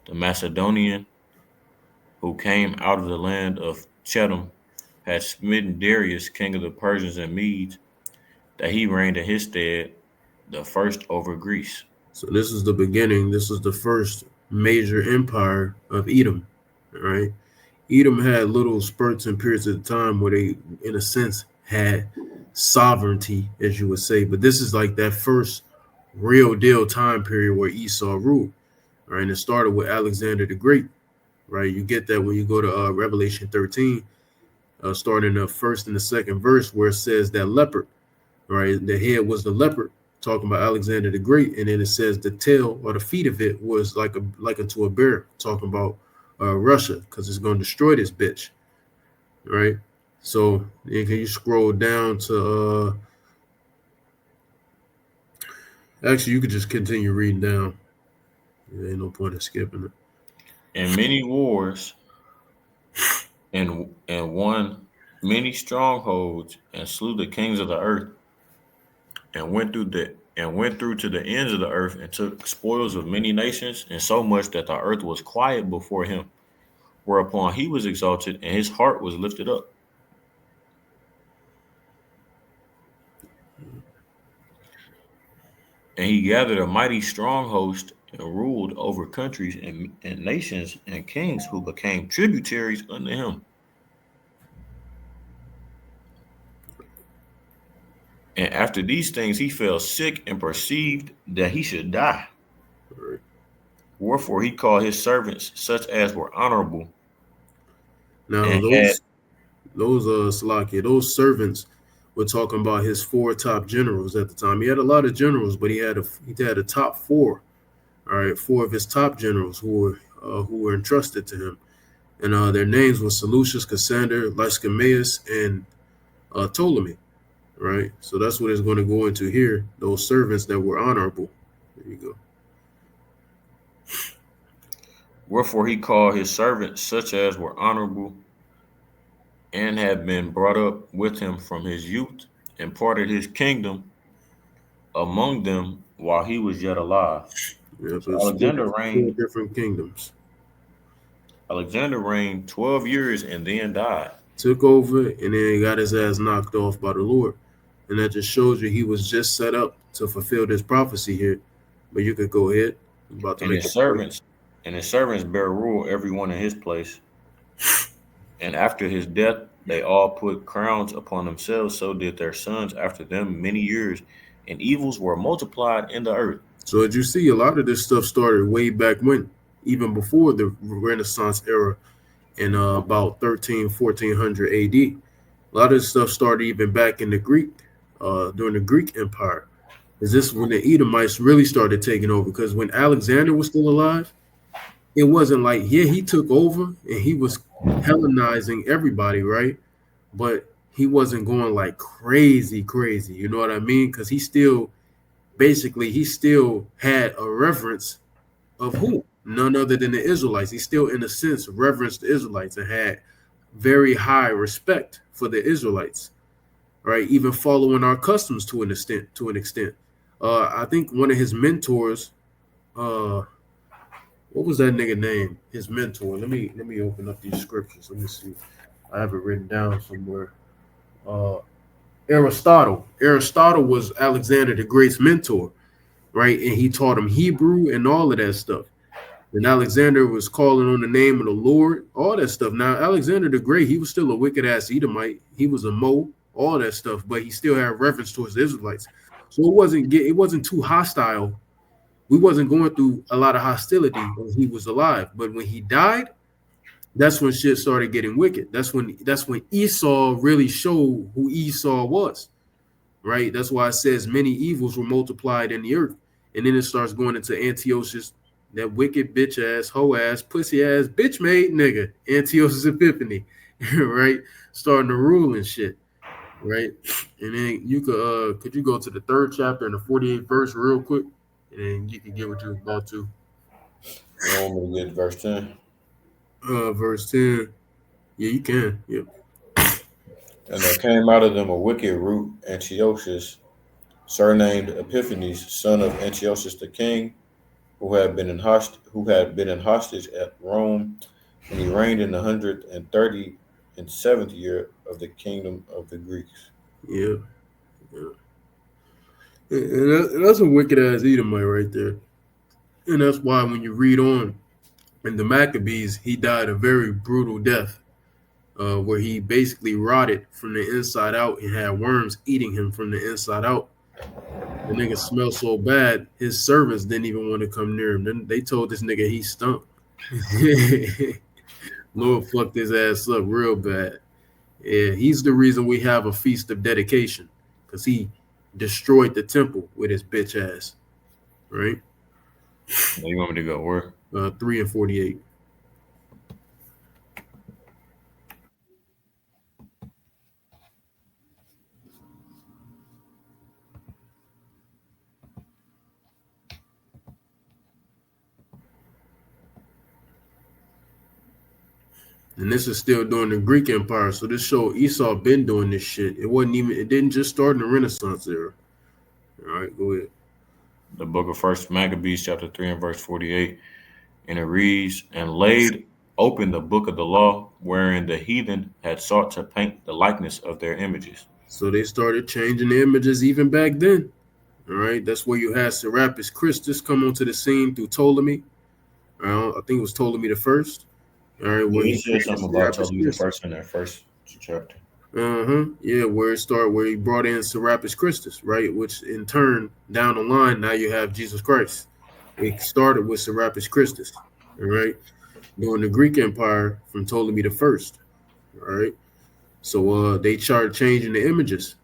Speaker 1: the Macedonian, who came out of the land of Chedum, had smitten Darius, king of the Persians and Medes, that he reigned in his stead, the first over Greece.
Speaker 2: So this is the beginning. This is the first major empire of Edom. All right. Edom had little spurts and periods of time where they, in a sense, had sovereignty, as you would say. But this is like that first real deal time period where Esau ruled. Right. And it started with Alexander the Great. Right. You get that when you go to Revelation 13, starting the first and the second verse, where it says that leopard. Right. The head was the leopard, talking about Alexander the Great, and then it says the tail or the feet of it was like unto a bear, talking about Russia, because it's going to destroy this bitch, right? So can you scroll down to actually you could just continue reading down. There ain't no point in skipping it.
Speaker 1: And many wars and won many strongholds and slew the kings of the earth and went through to the ends of the earth and took spoils of many nations, and so much that the earth was quiet before him. Whereupon he was exalted and his heart was lifted up. And he gathered a mighty strong host and ruled over countries and nations and kings who became tributaries unto him. And after these things, he fell sick and perceived that he should die.
Speaker 2: All right.
Speaker 1: Wherefore he called his servants, such as were honorable,
Speaker 2: Now
Speaker 1: and had
Speaker 2: those Salakia, those servants were talking about his four top generals at the time. He had a lot of generals, but he had a top four. All right, four of his top generals who were entrusted to him, and their names were Seleucus, Cassander, Lysimaeus, and Ptolemy. Right, so that's what it's going to go into here. Those servants that were honorable. There you go.
Speaker 1: wherefore he called his servants, such as were honorable, and had been brought up with him from his youth, and parted his kingdom among them while he was yet alive.
Speaker 2: Yep,
Speaker 1: So
Speaker 2: it's four different kingdoms.
Speaker 1: Alexander reigned 12 years and then died.
Speaker 2: Took over and then got his ass knocked off by the Lord. And that just shows you he was just set up to fulfill this prophecy here. But you could go ahead. I'm about to
Speaker 1: And
Speaker 2: make
Speaker 1: his
Speaker 2: a point.
Speaker 1: servants and his servants bare rule every one in his place. And after his death, they all put crowns upon themselves, so did their sons after them many years, and evils were multiplied in the earth.
Speaker 2: So as you see, a lot of this stuff started way back when, even before the Renaissance era in about 1400 AD. A lot of this stuff started even back in the Greek, during the Greek Empire. Is this when the Edomites really started taking over? Because when Alexander was still alive, it wasn't like, yeah, he took over and he was Hellenizing everybody, right? But he wasn't going like crazy, crazy. You know what I mean? Because he still had a reverence of who? None other than the Israelites. He still, in a sense, reverenced the Israelites and had very high respect for the Israelites, right? Even following our customs to an extent. I think one of his mentors, uh, what was that nigga name? His mentor. Let me open up these scriptures. Let me see. I have it written down somewhere. Uh, Aristotle. Aristotle was Alexander the Great's mentor, right? And he taught him Hebrew and all of that stuff. And Alexander was calling on the name of the Lord, all that stuff. Now, Alexander the Great, he was still a wicked ass Edomite. He was a Mo, all that stuff, but he still had reverence towards the Israelites. So it wasn't too hostile. We wasn't going through a lot of hostility when he was alive. But when he died, that's when shit started getting wicked. That's when Esau really showed who Esau was. Right? That's why it says many evils were multiplied in the earth. And then it starts going into Antiochus, that wicked bitch ass, hoe ass, pussy ass, bitch made nigga, Antiochus Epiphany, right? Starting to rule and shit, right? And then could you go to the third chapter and the 48th verse real quick? And then you can get what you was about to.
Speaker 1: You want me to get verse 10?
Speaker 2: Verse 10. Yeah, you can. Yep.
Speaker 1: And there came out of them a wicked root, Antiochus, surnamed Epiphanes, son of Antiochus the king, who had been in hostage at Rome, and he reigned in the 137th year of the kingdom of the Greeks.
Speaker 2: Yeah. Yeah. And that's a wicked ass Edomite right there. And that's why when you read on in the Maccabees, he died a very brutal death, where he basically rotted from the inside out and had worms eating him from the inside out. The nigga smelled so bad, his servants didn't even want to come near him. Then they told this nigga he stunk. Lord fucked his ass up real bad. Yeah, he's the reason we have a feast of dedication, because he destroyed the temple with his bitch ass. Right?
Speaker 1: You want me to go where?
Speaker 2: 3 and 48. And this is still during the Greek Empire. So this show Esau been doing this shit. It didn't just start in the Renaissance era. All right, go ahead.
Speaker 1: The book of First Maccabees, chapter 3 and verse 48. And it reads, and laid open the book of the law, wherein the heathen had sought to paint the likeness of their images.
Speaker 2: So they started changing the images even back then. All right, that's where you had Serapis Christus come onto the scene through Ptolemy. I think it was Ptolemy the first. All right, where
Speaker 1: Yeah, he
Speaker 2: he
Speaker 1: said
Speaker 2: created
Speaker 1: something about
Speaker 2: Serapis
Speaker 1: Ptolemy the
Speaker 2: Christus.
Speaker 1: first in that first chapter.
Speaker 2: Yeah, where it started, where he brought in Serapis Christus, right? Which in turn, down the line, now you have Jesus Christ. It started with Serapis Christus, all right, during the Greek Empire from Ptolemy the first, all right. So they started changing the images,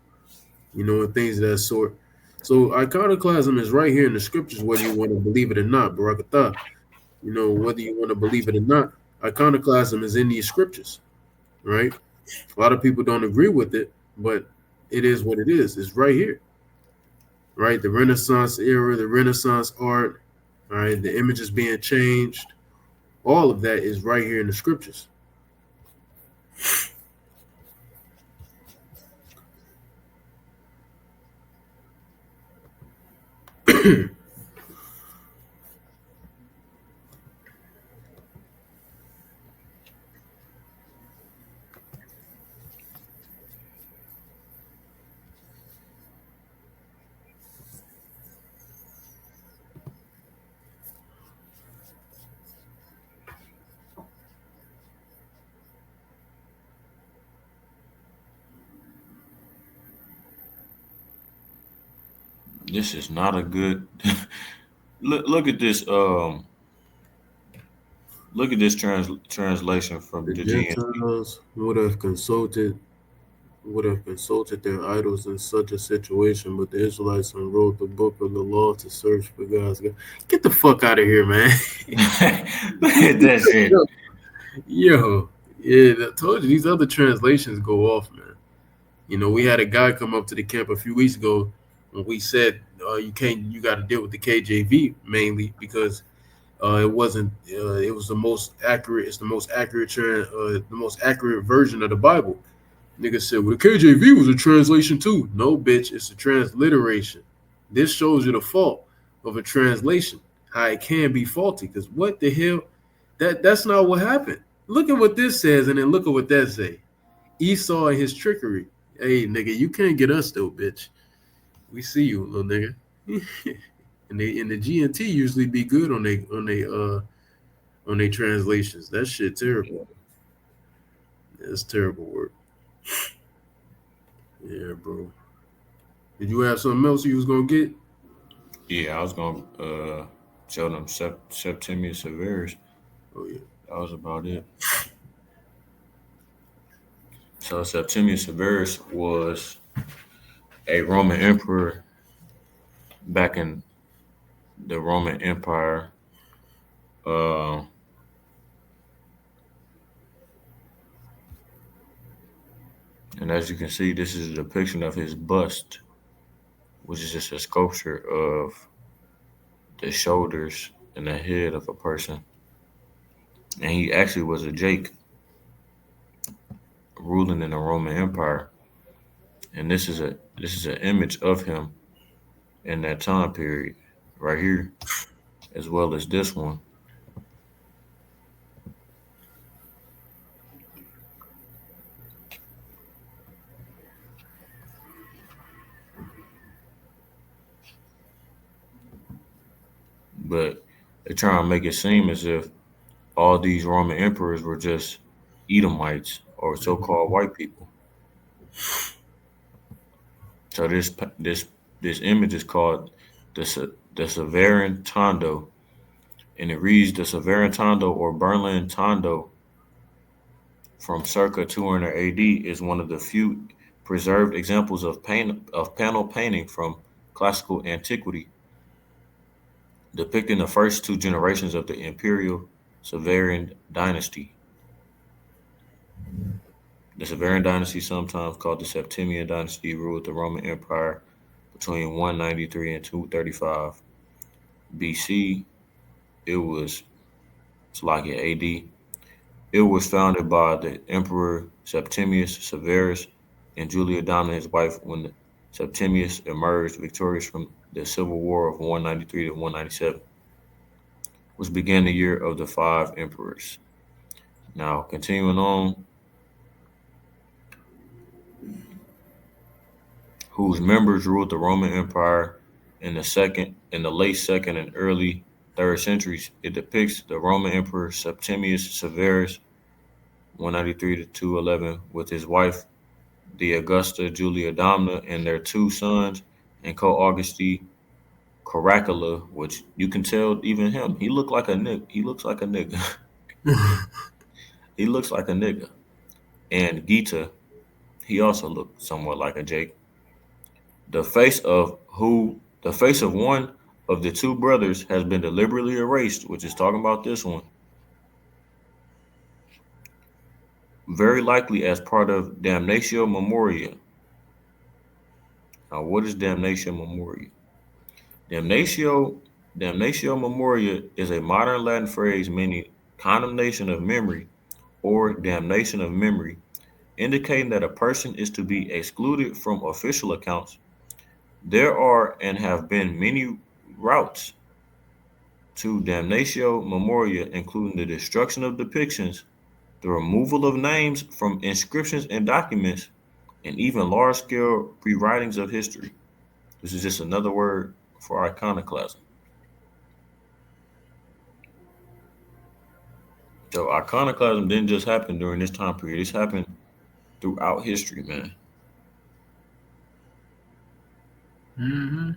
Speaker 2: and things of that sort. So iconoclasm is right here in the scriptures, whether you want to believe it or not, Barakatah. Whether you want to believe it or not, iconoclasm is in these scriptures, right? A lot of people don't agree with it, but it is what it is. It's right here, right? The Renaissance era, the Renaissance art, all right, the images being changed, all of that is right here in the scriptures.
Speaker 1: This is not a good look at this. Look at this translation from
Speaker 2: The
Speaker 1: the GNT.
Speaker 2: Gentiles would have consulted their idols in such a situation, but the Israelites unrolled the book of the law to search for God's God. Get the fuck out of here, man.
Speaker 1: Look at that shit.
Speaker 2: Yo, yeah, I told you these other translations go off, man. We had a guy come up to the camp a few weeks ago when we said you got to deal with the KJV mainly because it wasn't, it was the most accurate. It's the most accurate, the most accurate version of the Bible. Nigga said, well, the KJV was a translation too. No, bitch, it's a transliteration. This shows you the fault of a translation, how it can be faulty. Because what the hell? That's not what happened. Look at what this says, and then look at what that say. Esau and his trickery. Hey, nigga, you can't get us though, bitch. We see you, little nigga. and the GNT usually be good on they translations. That shit terrible. That's terrible work. Yeah, bro. Did you have something else you was gonna get?
Speaker 1: Yeah, I was gonna show them Septimius Severus.
Speaker 2: Oh yeah.
Speaker 1: That was about it. So Septimius Severus was a Roman emperor back in the Roman Empire. Uh, and as you can see, this is a depiction of his bust, which is just a sculpture of the shoulders and the head of a person. And he actually was a Jake ruling in the Roman Empire. And this is an image of him in that time period right here, as well as this one. But they try and make it seem as if all these Roman emperors were just Edomites or so-called white people. So this image is called the Severan Tondo, and it reads the Severan Tondo or Berlin Tondo from circa 200 AD is one of the few preserved examples of panel painting from classical antiquity, depicting the first two generations of the imperial Severan dynasty. The Severan dynasty, sometimes called the Septimian dynasty, ruled the Roman Empire between 193 and 235 BC. It was it's like in AD. It was founded by the Emperor Septimius Severus and Julia Domna, his wife, when Septimius emerged victorious from the civil war of 193 to 197, which began the year of the five emperors. Now, continuing on, whose members ruled the Roman Empire in the late second and early third centuries. It depicts the Roman Emperor Septimius Severus, 193 to 211, with his wife, the Augusta Julia Domna, and their two sons and co-Auguste Caracalla, which you can tell even him, he looked like a nigga. He looks like a nigga. He looks like a nigga. And Gita, he also looked somewhat like a Jake. The face of one of the two brothers has been deliberately erased, which is talking about this one, very likely as part of damnatio memoria. Now, what is damnatio memoria? Damnatio damnatio memoria is a modern Latin phrase meaning condemnation of memory or damnation of memory, indicating that a person is to be excluded from official accounts. There are and have been many routes to damnatio memoria, including the destruction of depictions, the removal of names from inscriptions and documents, and even large scale rewritings of history. This is just another word for iconoclasm. So, iconoclasm didn't just happen during this time period, it's happened throughout history, man.
Speaker 2: Hmm.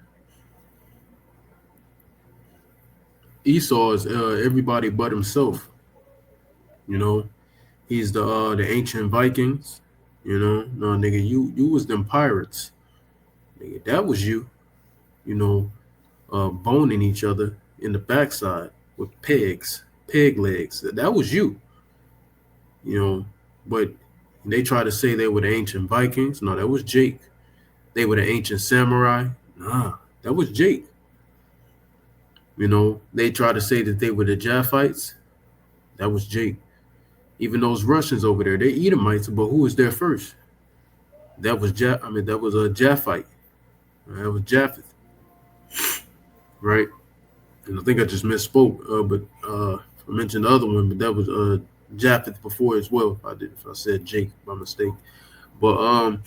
Speaker 2: Esau is everybody but himself. You know, he's the ancient Vikings. You know, no nigga, you was them pirates. Nigga, that was you. You know, boning each other in the backside with peg legs. That was you. You know, but they try to say they were the ancient Vikings. No, that was Jake. They were the ancient samurai. Nah, that was Jake. You know, they try to say that they were the Japhites. That was Jake. Even those Russians over there, they Edomites, but who was there first? That was that was a Japhite. That was Japheth, right? And I think I just misspoke, but I mentioned the other one, but that was Japheth before as well. If I said Jake by mistake, but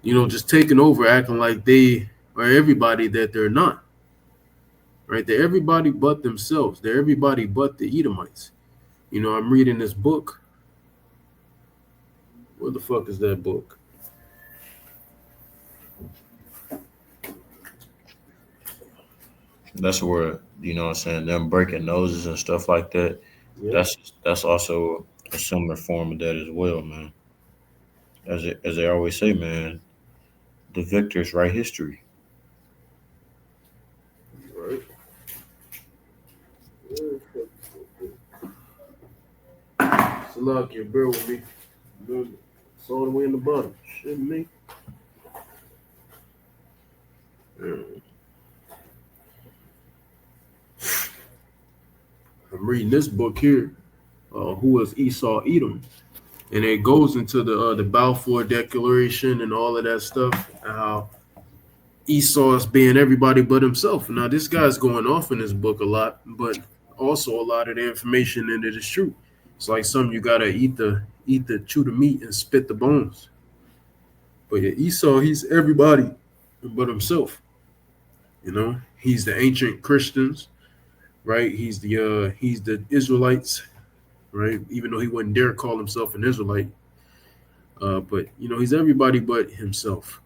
Speaker 2: you know, just taking over, acting like they are everybody that they're not. Right? They're everybody but themselves. They're everybody but the Edomites. You know, I'm reading this book. What the fuck is that book?
Speaker 1: That's where, what I'm saying, them breaking noses and stuff like that.
Speaker 2: Yep.
Speaker 1: That's also a similar form of that as well, man. As they always say, man, the victors write history.
Speaker 2: Right. Salakia, bear with me. It's all the way in the bottom. Shit, me. I'm reading this book here. Who was Esau Edom? And it goes into the Balfour Declaration and all of that stuff. How Esau is being everybody but himself. Now this guy's going off in this book a lot, but also a lot of the information in it is true. It's like some you gotta eat the chew the meat and spit the bones. But yeah, Esau, he's everybody but himself. You know, he's the ancient Christians, right? He's the Israelites, right? Even though he wouldn't dare call himself an Israelite, but you know, he's everybody but himself.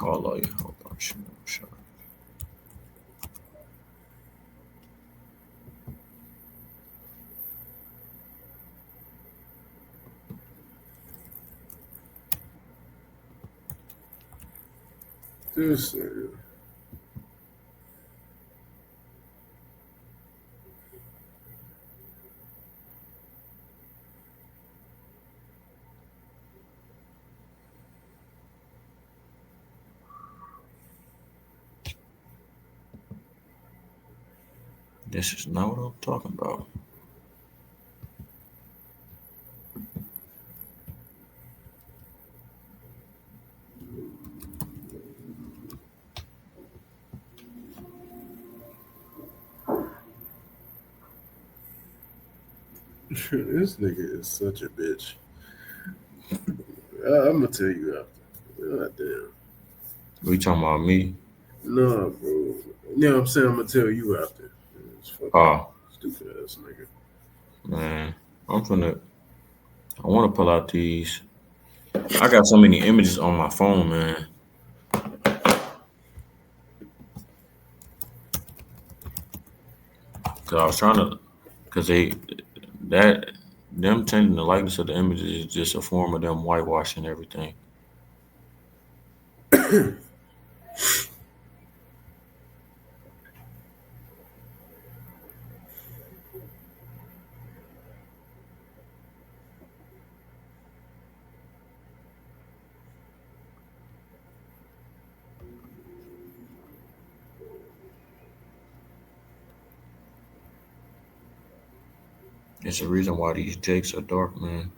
Speaker 1: All of you. Hold on. Sure.
Speaker 2: This
Speaker 1: This is not what I'm talking about.
Speaker 2: this nigga is such a bitch. I'm gonna tell you after. God damn.
Speaker 1: We talking about me?
Speaker 2: Nah, bro. Yeah, I'm saying I'm gonna tell you after. It's fucking
Speaker 1: Oh,
Speaker 2: stupid ass nigga.
Speaker 1: man. I'm finna. I want to pull out these. I got so many images on my phone, man. Cause I was trying to. Cause that them changing the likeness of the images is just a form of them whitewashing everything. It's the reason why these jakes are dark, man.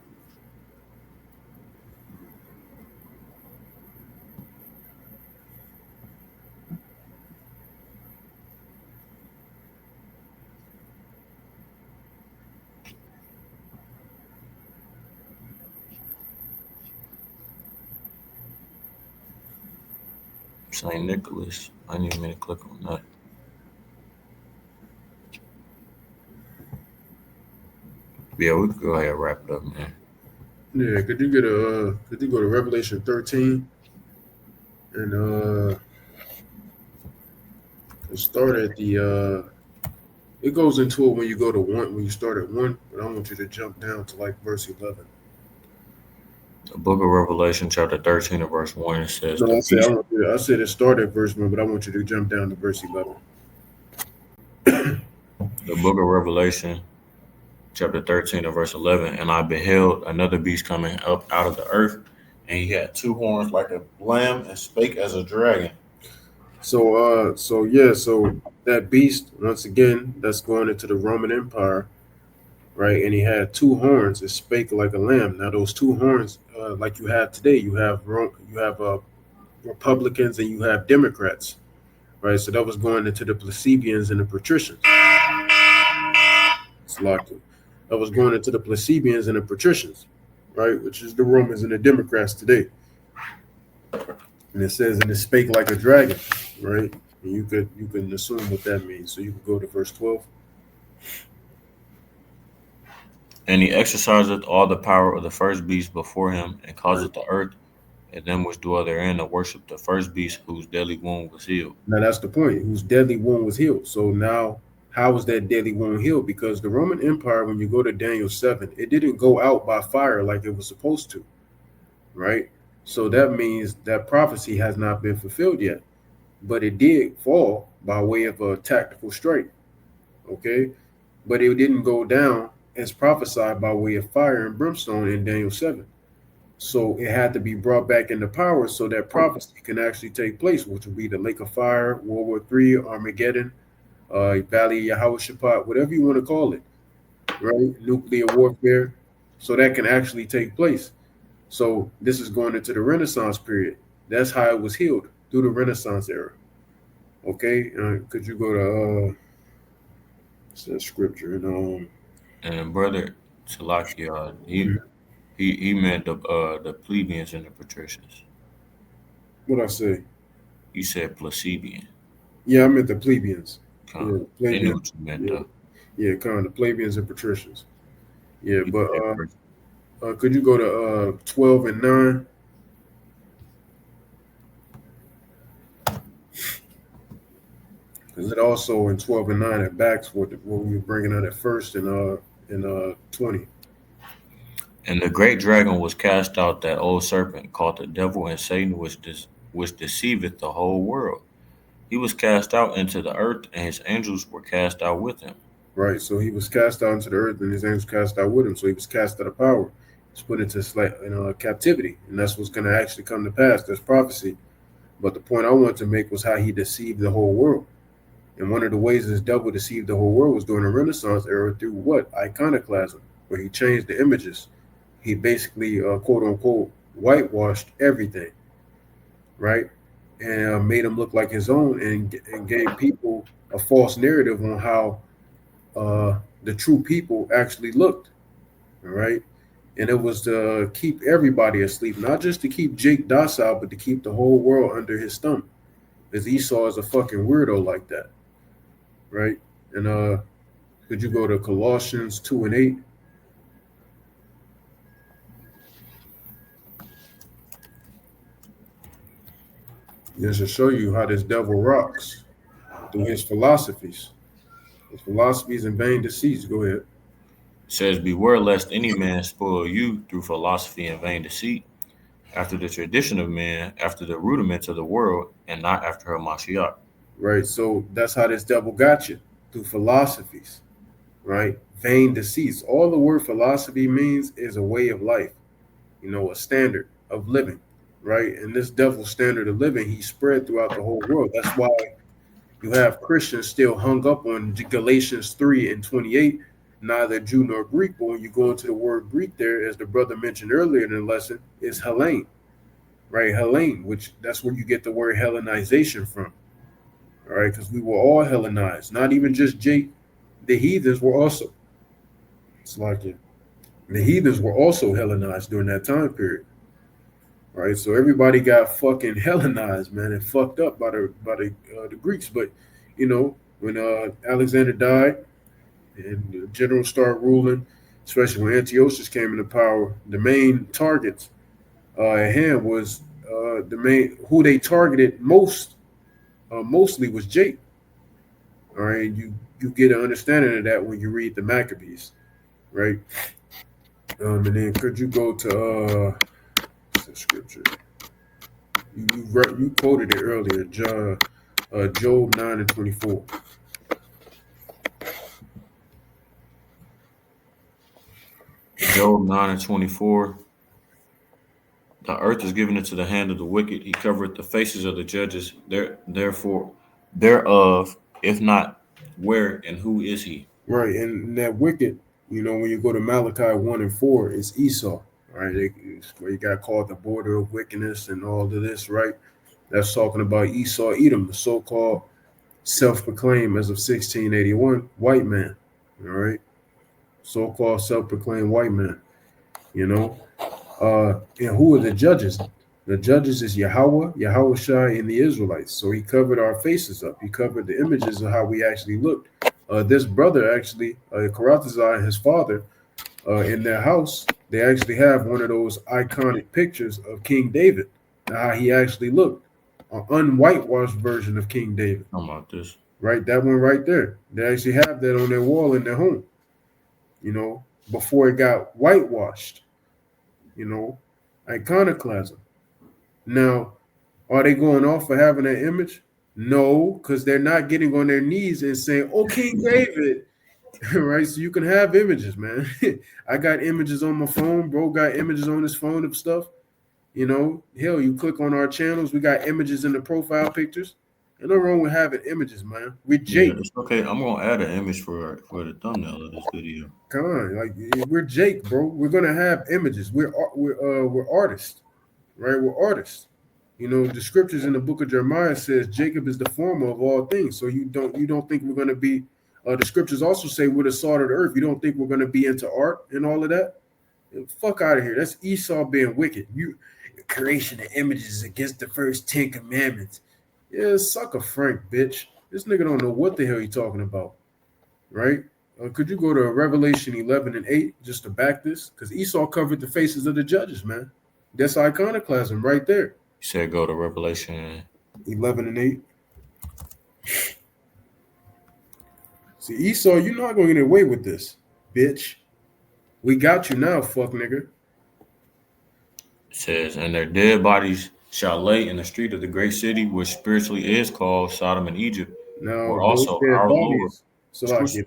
Speaker 1: Saint Nicholas. I didn't even mean to click on that. Yeah, we could go ahead and wrap it up, man.
Speaker 2: Yeah, could you go to Revelation 13 and start at the it goes into it when you go to one when you start at one, but I want you to jump down to like verse 11.
Speaker 1: The book of Revelation, chapter 13, and verse 1, it says,
Speaker 2: No,
Speaker 1: The beast,
Speaker 2: I said it started at verse 1, but I want you to jump down to verse 11.
Speaker 1: the book of Revelation, chapter 13, and verse 11, and I beheld another beast coming up out of the earth, and he had two horns like a lamb and spake as a dragon.
Speaker 2: So that beast once again that's going into the Roman Empire, right? And he had two horns. It spake like a lamb. Now those two horns, like you have today, you have Republicans and you have Democrats, right? So that was going into the plebeians and the patricians. It's locked in. That was going into the plebeians and the patricians, right? Which is the Romans and the Democrats today. And it says, and it spake like a dragon, right? And you can assume what that means. So you can go to verse 12.
Speaker 1: And he exerciseth all the power of the first beast before him, and
Speaker 2: Right?
Speaker 1: causeth the earth and them which dwell therein to worship the first beast whose deadly wound was healed.
Speaker 2: Now that's the point. Whose deadly wound was healed. So now, how was that deadly wound healed? Because the Roman Empire, when you go to Daniel 7, it didn't go out by fire like it was supposed to, right? So that means that prophecy has not been fulfilled yet, but it did fall by way of a tactical strike, okay? But it didn't go down as prophesied by way of fire and brimstone in Daniel 7. So it had to be brought back into power so that prophecy can actually take place, which would be the lake of fire, World War III, Armageddon, Valley of Yahweh whatever you want to call it, right? Nuclear warfare. So that can actually take place. So this is going into the Renaissance period. That's how it was healed through the Renaissance era. Okay, could you go to says scripture and
Speaker 1: And brother Salaki,
Speaker 2: mhm.
Speaker 1: he meant the plebeians and the patricians.
Speaker 2: What I say?
Speaker 1: You said plebeian.
Speaker 2: Yeah, I meant the plebeians. Yeah,
Speaker 1: They knew
Speaker 2: plebeians.
Speaker 1: what you meant
Speaker 2: Yeah,
Speaker 1: though.
Speaker 2: yeah, kind of plebeians and patricians. Yeah,
Speaker 1: You
Speaker 2: but
Speaker 1: said first.
Speaker 2: could you go to 12 and 9? Is it also in 12 and 9 at backs what we were bringing out at first in 20?
Speaker 1: And the great dragon was cast out, that old serpent called the devil and Satan, which deceiveth the whole world. He was cast out into the earth, and his angels were cast out with him.
Speaker 2: Right. So he was cast out into the earth, and his angels cast out with him. So he was cast out of power. He's put into captivity, and that's what's going to actually come to pass. There's prophecy. But the point I wanted to make was how he deceived the whole world. And one of the ways this devil deceived the whole world was during the Renaissance era through what? Iconoclasm, where he changed the images. He basically, quote unquote, whitewashed everything, right? And made them look like his own, and gave people a false narrative on how the true people actually looked, all right? And it was to keep everybody asleep, not just to keep Jake docile, but to keep the whole world under his thumb. Because Esau is a fucking weirdo like that, right? And could you go to Colossians 2 and 8? This will show you how this devil rocks through his philosophies. His philosophies and vain deceits. Go ahead.
Speaker 1: It says, beware lest any man spoil you through philosophy and vain deceit, after the tradition of men, after the rudiments of the world, and not after her Mashiach.
Speaker 2: Right. So that's how this devil got you, through philosophies, right? Vain deceits. All the word philosophy means is a way of life, a standard of living, right? And this devil's standard of living, he spread throughout the whole world. That's why you have Christians still hung up on Galatians 3 and 28, neither Jew nor Greek. But when you go into the word Greek there, as the brother mentioned earlier in the lesson, is Hellene, right? Hellene, which that's where you get the word Hellenization from, all right? Because we were all Hellenized, not even just Jake. The heathens were also, it's like it. The heathens were also Hellenized during that time period, right? So everybody got fucking Hellenized, man, and fucked up by the Greeks. But when Alexander died and the generals started ruling, especially when Antiochus came into power, the main targets at hand was the main who they targeted mostly was Jake. All right, you get an understanding of that when you read the Maccabees, right? And then could you go to the scripture? You quoted it earlier, Job 9 and 24.
Speaker 1: Job 9 and 24. The earth is given into the hand of the wicked. He covereth the faces of the judges. Therefore, thereof, if not, where and who is he?
Speaker 2: Right, and that wicked, when you go to Malachi 1 and 4, it's Esau. Right, it's where you got called the border of wickedness and all of this. Right, that's talking about Esau, Edom, the so-called self-proclaimed as of 1681 white man. All right, so-called self-proclaimed white man. You know, and who are the judges? The judges is Yahweh Shai, and the Israelites. So he covered our faces up. He covered the images of how we actually looked. This brother actually, Karatazar and his father, in their house, they actually have one of those iconic pictures of King David, how he actually looked, an unwhitewashed version of King David.
Speaker 1: How about this?
Speaker 2: Right, that one right there. They actually have that on their wall in their home. Before it got whitewashed. Iconoclasm. Now, are they going off for having that image? No, because they're not getting on their knees and saying, "Oh, King David." Right? So you can have images, man. I got images on my phone. Bro got images on his phone of stuff. Hell, you click on our channels. We got images in the profile pictures. Ain't no wrong with having images, man. We're
Speaker 1: Yeah,
Speaker 2: Jake.
Speaker 1: it's okay. I'm gonna add an image for the thumbnail of this video.
Speaker 2: Come on, like we're Jake, bro. We're gonna have images. We're artists, right? We're artists. The scriptures in the book of Jeremiah says Jacob is the former of all things. So you don't think we're gonna be? The scriptures also say we're the salt of the earth. You don't think we're gonna be into art and all of that? Fuck out of here. That's Esau being wicked. Creation of images against the first 10 commandments. Yeah, sucker Frank, bitch. This nigga don't know what the hell you talking about, right? Could you go to Revelation 11 and 8 just to back this? Because Esau covered the faces of the judges, man. That's iconoclasm right there.
Speaker 1: You said go to Revelation
Speaker 2: 11 and 8. See, Esau, you're not going to get away with this, bitch. We got you now, fuck nigga.
Speaker 1: It says, and their dead bodies shall lay in the street of the great city, which spiritually is called Sodom and Egypt,
Speaker 2: Now,
Speaker 1: where
Speaker 2: those
Speaker 1: also
Speaker 2: dead
Speaker 1: our Lord
Speaker 2: bodies,
Speaker 1: was
Speaker 2: Salaki,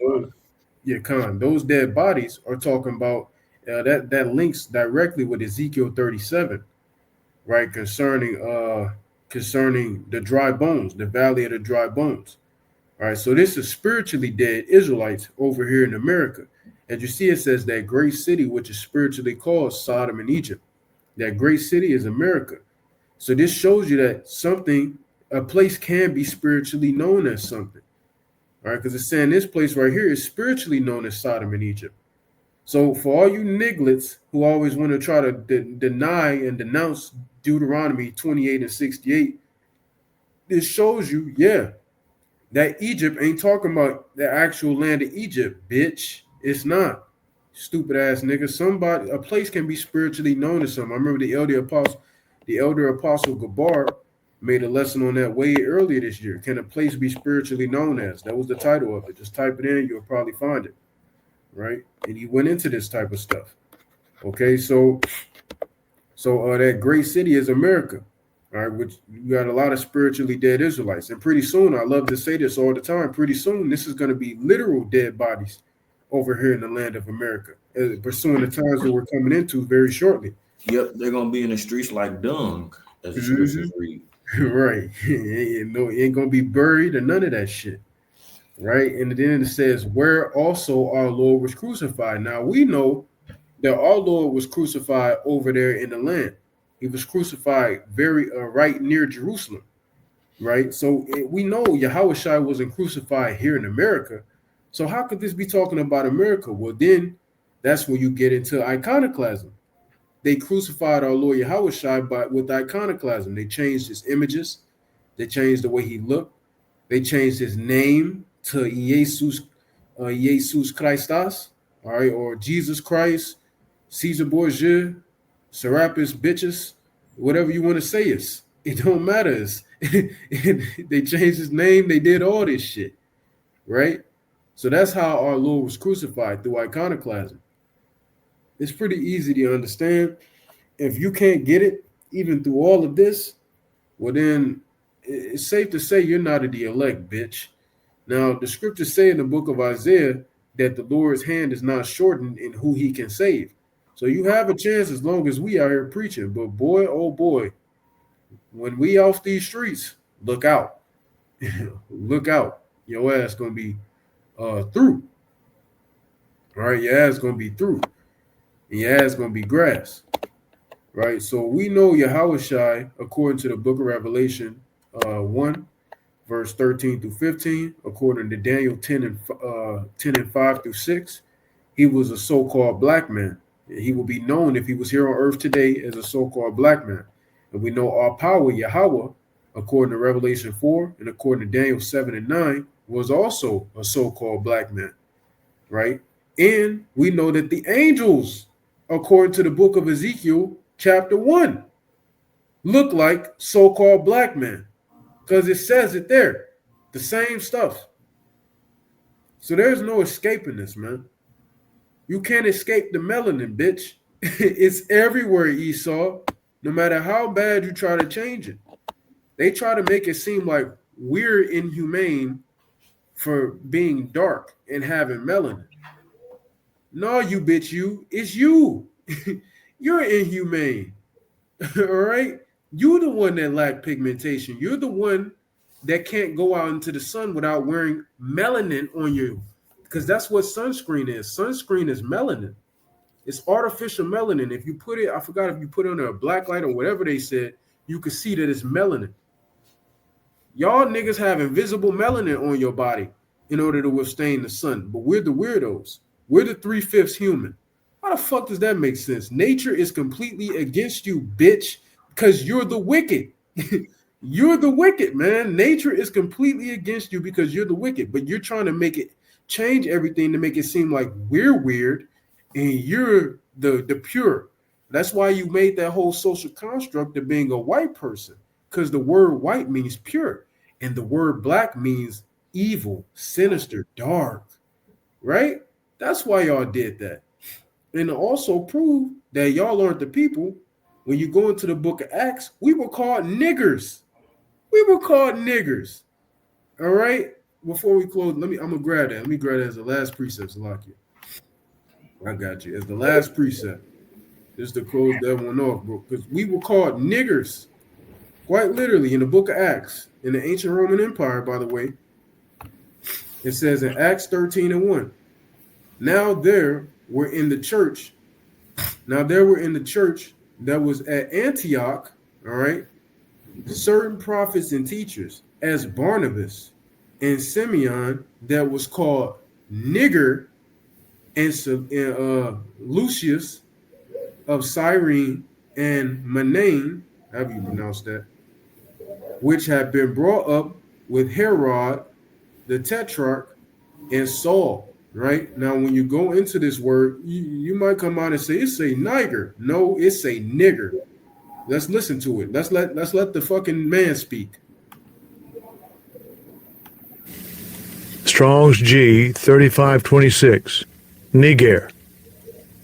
Speaker 1: crucified.
Speaker 2: those dead bodies are talking about that links directly with Ezekiel 37, right? Concerning the dry bones, the valley of the dry bones. All right, so this is spiritually dead Israelites over here in America. As you see, it says that great city, which is spiritually called Sodom and Egypt. That great city is America. So this shows you that a place can be spiritually known as something. All right, because it's saying this place right here is spiritually known as Sodom and Egypt. So for all you nigglets who always want to try to deny and denounce Deuteronomy 28 and 68, this shows you, yeah, that Egypt ain't talking about the actual land of Egypt, bitch. It's not. Stupid ass nigga. A place can be spiritually known as something. I remember the elder apostle Gabar made a lesson on that way earlier this year. Can a place be spiritually known as? That was the title of it. Just type it in, you'll probably find it. Right? And he went into this type of stuff. Okay, so that great city is America. All right, which you got a lot of spiritually dead Israelites. And pretty soon, I love to say this all the time, pretty soon this is going to be literal dead bodies over here in the land of America, pursuing the times that we're coming into very shortly.
Speaker 1: Yep, they're gonna be in the streets like dung, as the
Speaker 2: Mm-hmm.
Speaker 1: scriptures read.
Speaker 2: Right. It ain't going to be buried or none of that shit. Right. And then it says, where also our Lord was crucified. Now we know that our Lord was crucified over there in the land. He was crucified very right near Jerusalem, right? So we know Yahweh wasn't crucified here in America. So how could this be talking about America? Well, then that's where you get into iconoclasm. They crucified our Lord Yahweh with iconoclasm. They changed his images. They changed the way he looked. They changed his name to Jesus Christus, all right, or Jesus Christ, Caesar Borgia, Serapis Bitches, whatever you want to say is. It don't matter. They changed his name. They did all this shit, right? So that's how our Lord was crucified through iconoclasm. It's pretty easy to understand. If you can't get it, even through all of this, well, then it's safe to say you're not of the elect, bitch. Now, the scriptures say in the book of Isaiah that the Lord's hand is not shortened in who he can save. So you have a chance as long as we out here preaching. But boy, oh boy, when we off these streets, look out. Look out. Your ass gonna be through. All right, your ass gonna be through. And your ass gonna be grass. Right? So we know Yahweh according to the book of Revelation 1, verse 13 through 15, according to Daniel 10 and 5 through 6, he was a so-called black man. He will be known if he was here on earth today as a so-called black man. And we know our power, Yahweh, according to Revelation 4 and according to Daniel 7 and 9, was also a so-called black man, right? And we know that the angels, according to the book of Ezekiel, chapter 1, look like so-called black men because it says it there, the same stuff. So there's no escaping this, man. You can't escape the melanin, bitch. It's everywhere, Esau. No matter how bad you try to change it, they try to make it seem like we're inhumane for being dark and having melanin. No, you bitch, it's you. You're inhumane. All right, you're the one that lack pigmentation. You're the one that can't go out into the sun without wearing melanin on you, because that's what sunscreen is. Sunscreen is melanin. It's artificial melanin. If you put it, I forgot if you put it under a black light or whatever they said, you could see that it's melanin. Y'all niggas have invisible melanin on your body in order to withstand the sun, but we're the weirdos. We're the 3/5 human. How the fuck does that make sense? Nature is completely against you, bitch, because you're the wicked. You're the wicked, man. Nature is completely against you because you're the wicked, but you're trying to make it change everything to make it seem like we're weird and you're the pure. That's why you made that whole social construct of being a white person, because the word white means pure and the word black means evil, sinister, dark, right? That's why y'all did that. And to also prove that y'all aren't the people, when you go into the book of Acts, we were called niggers. We were called niggers. All right. Before we close, I'm gonna grab that. Let me grab that as the last precept, Salakia. I got you. As the last precept. Just to close that one off, bro. Because we were called niggers, quite literally, in the book of Acts, in the ancient Roman Empire, by the way. It says in Acts 13 and 1. Now there were in the church, now there were in the church that was at Antioch, all right, certain prophets and teachers, as Barnabas and Simeon, that was called Nigger, and Lucius of Cyrene, and Manaen, how do you pronounce that? Which had been brought up with Herod the Tetrarch and Saul. Right now, when you go into this word, you might come out and say it's a nigger. No, it's a nigger. Let's listen to it. Let's let the fucking man speak.
Speaker 3: Strong's G 3526. Niger.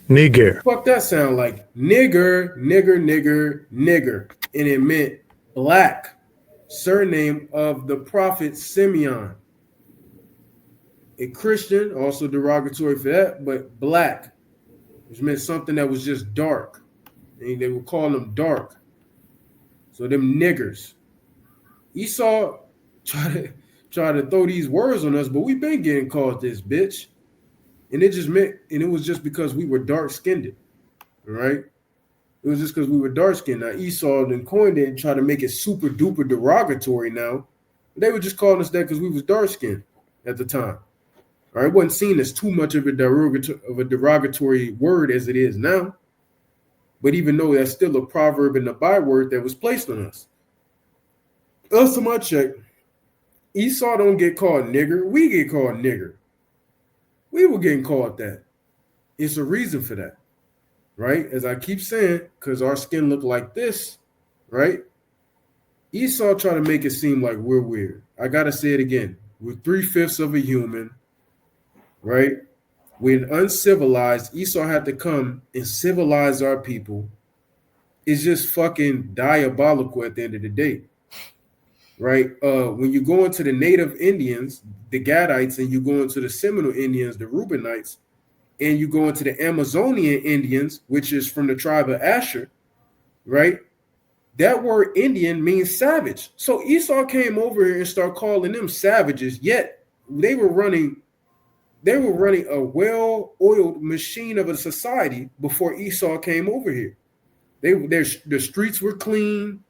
Speaker 3: Niger.
Speaker 2: Fuck that sound like nigger, nigger, nigger, nigger, and it meant black. Surname of the prophet Simeon. A Christian, also derogatory for that, but black, which meant something that was just dark. And they would call them dark. So them niggers. Esau try to throw these words on us, but we've been getting called this bitch. And it was just because we were dark skinned. Right? It was just because we were dark skinned. Now Esau then coined it and tried to make it super duper derogatory now. They were just calling us that because we was dark skinned at the time. All right, it wasn't seen as too much of a derogatory word as it is now. But even though that's still a proverb and a byword that was placed on us. Last time I checked, Esau don't get called nigger. We get called nigger. We were getting called that. It's a reason for that, right? As I keep saying, because our skin look like this, right? Esau try to make it seem like we're weird. I got to say it again. We're 3/5 of a human, right? When uncivilized, Esau had to come and civilize our people. It's just fucking diabolical at the end of the day, right? When you go into the native Indians, the Gadites, and you go into the Seminole Indians, the Reubenites, and you go into the Amazonian Indians, which is from the tribe of Asher, right? That word Indian means savage. So Esau came over here and started calling them savages, yet they were running a well-oiled machine of a society before Esau came over here. The streets were clean.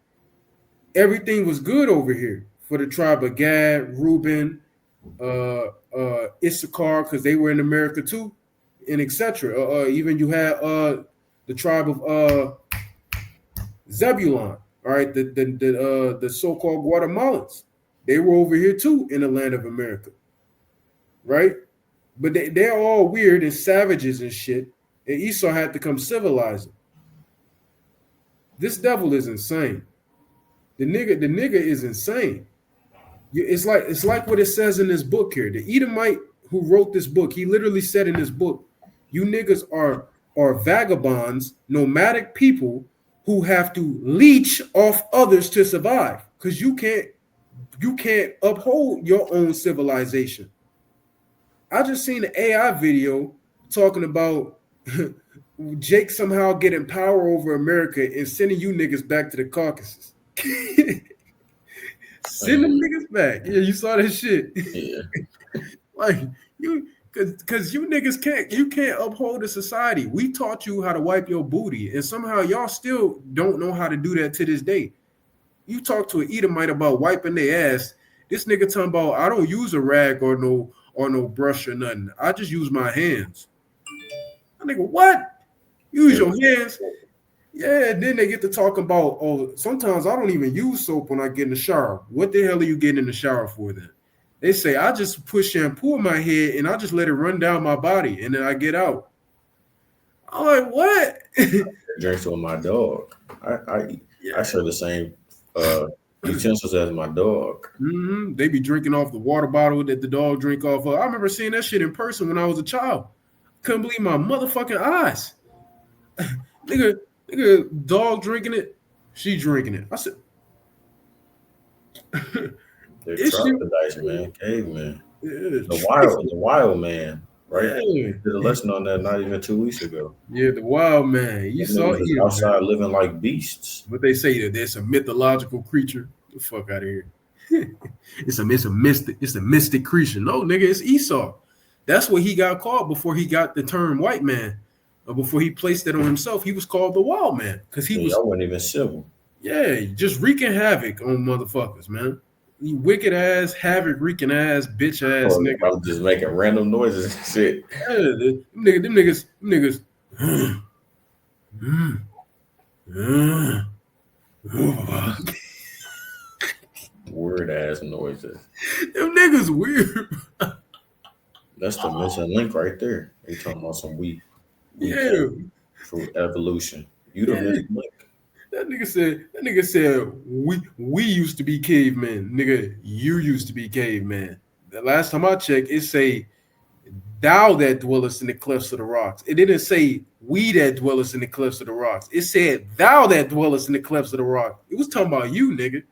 Speaker 2: Everything was good over here for the tribe of Gad, Reuben, Issachar, because they were in America too, and etc. Even you had the tribe of Zebulon, all right, the so-called Guatemalans. They were over here too in the land of America, right? But they're all weird and savages and shit. And Esau had to come civilize them. This devil is insane. The nigga is insane. It's like what it says in this book here. The Edomite who wrote this book, he literally said in this book, you niggas are vagabonds, nomadic people who have to leech off others to survive. Because you can't uphold your own civilization. I just seen an AI video talking about Jake somehow getting power over America and sending you niggas back to the Caucasus. Send them niggas back. Yeah, you saw that shit.
Speaker 1: Yeah.
Speaker 2: Like you, because you niggas can't uphold a society. We taught you how to wipe your booty, and somehow y'all still don't know how to do that to this day. You talk to an Edomite about wiping their ass. This nigga talking about I don't use a rag or no brush or nothing. I just use my hands. I nigga, what? Use your hands? Yeah, then they get to talk about, oh, sometimes I don't even use soap when I get in the shower. What the hell are you getting in the shower for then? They say, I just put shampoo in my head and I just let it run down my body and then I get out. I'm like, what?
Speaker 1: Drinks with my dog. I share the same Utensils as my dog.
Speaker 2: They be drinking off the water bottle that the dog drink off of. I remember seeing that shit in person when I was a child. Couldn't believe my motherfucking eyes. nigga, dog drinking it, she drinking it. I said,
Speaker 1: They're
Speaker 2: is she?
Speaker 1: troglodytes, man. Caveman.
Speaker 2: Yeah,
Speaker 1: The wild man, right?
Speaker 2: yeah,
Speaker 1: We did a lesson on that not even 2 weeks ago.
Speaker 2: yeah, the wild man. You
Speaker 1: Them
Speaker 2: saw
Speaker 1: niggas is
Speaker 2: it, man.
Speaker 1: outside living like beasts.
Speaker 2: But they say that there's a mythological creature. Get the fuck out of here. it's a mystic creature. No, nigga, it's Esau. That's what he got called before he got the term white man, or before he placed it on himself. He was called the wild man because he was,
Speaker 1: I wasn't even civil.
Speaker 2: yeah, just wreaking havoc on motherfuckers, man. You wicked ass, havoc wreaking ass, bitch ass nigga.
Speaker 1: I was just making random noises and shit.
Speaker 2: Yeah, them niggas.
Speaker 1: Weird ass noises.
Speaker 2: Them niggas weird.
Speaker 1: That's the missing link right there. They talking about some weak
Speaker 2: Yeah.
Speaker 1: for evolution. You the missing link.
Speaker 2: That nigga said we used to be cavemen. Nigga, you used to be caveman. The last time I checked, it say thou that dwellest in the clefts of the rocks. It didn't say we that dwellest in the clefts of the rocks. It said thou that dwellest in the clefts of the rock. It was talking about you, nigga.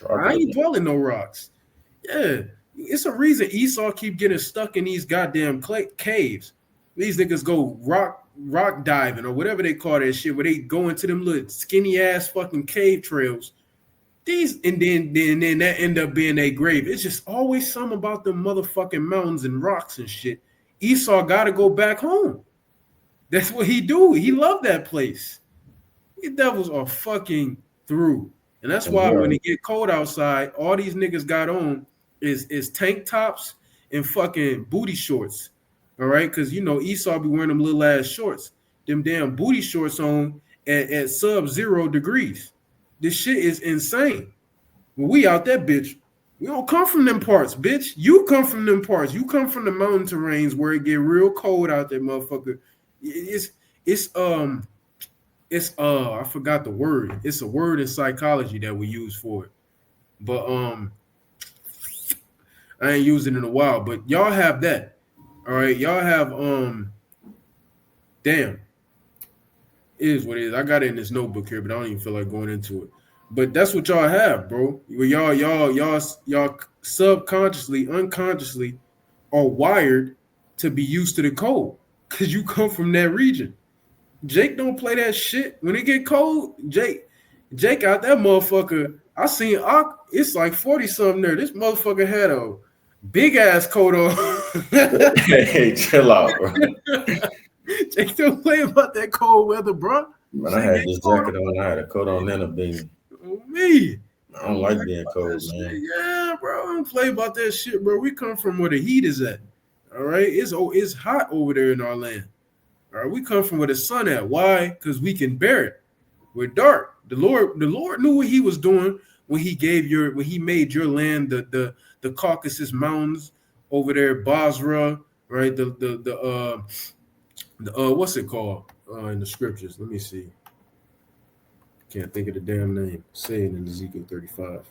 Speaker 2: I ain't dwelling no rocks. Yeah, it's a reason Esau keep getting stuck in these goddamn caves. These niggas go rock diving or whatever they call that shit, where they go into them little skinny ass fucking cave trails. And then that end up being a grave. It's just always something about them motherfucking mountains and rocks and shit. Esau got to go back home. That's what he do. He loved that place. These devils are fucking through. And that's why when it get cold outside, all these niggas got on is tank tops and fucking booty shorts. All right? Because, you know, Esau be wearing them little ass shorts. Them damn booty shorts on at sub-0 degrees. This shit is insane. When we out that bitch, we don't come from them parts, bitch. You come from them parts. You come from the mountain terrains where it get real cold out there, motherfucker. I forgot the word. It's a word in psychology that we use for it. But I ain't used it in a while. But y'all have that. All right. Y'all have damn. It is what it is. I got it in this notebook here, but I don't even feel like going into it. But that's what y'all have, bro. Y'all subconsciously, unconsciously are wired to be used to the cold because you come from that region. Jake don't play that shit. When it get cold, Jake out that motherfucker. I seen it's like 40 something there. This motherfucker had a big ass coat on.
Speaker 1: Hey, chill out, bro.
Speaker 2: Jake don't play about that cold weather, bro.
Speaker 1: When I had this jacket on, I had a coat on and a beanie.
Speaker 2: Me.
Speaker 1: I don't like being cold, man.
Speaker 2: Yeah, bro. I don't play about that shit, bro. We come from where the heat is at. All right. It's hot over there in our land. All right. We come from where the sun at. Why? Because we can bear it. We're dark. The Lord knew what he was doing when he made your land the Caucasus Mountains over there, Basra, right? The what's it called in the scriptures? Let me see. Can't think of the damn name. Say it in Ezekiel 35.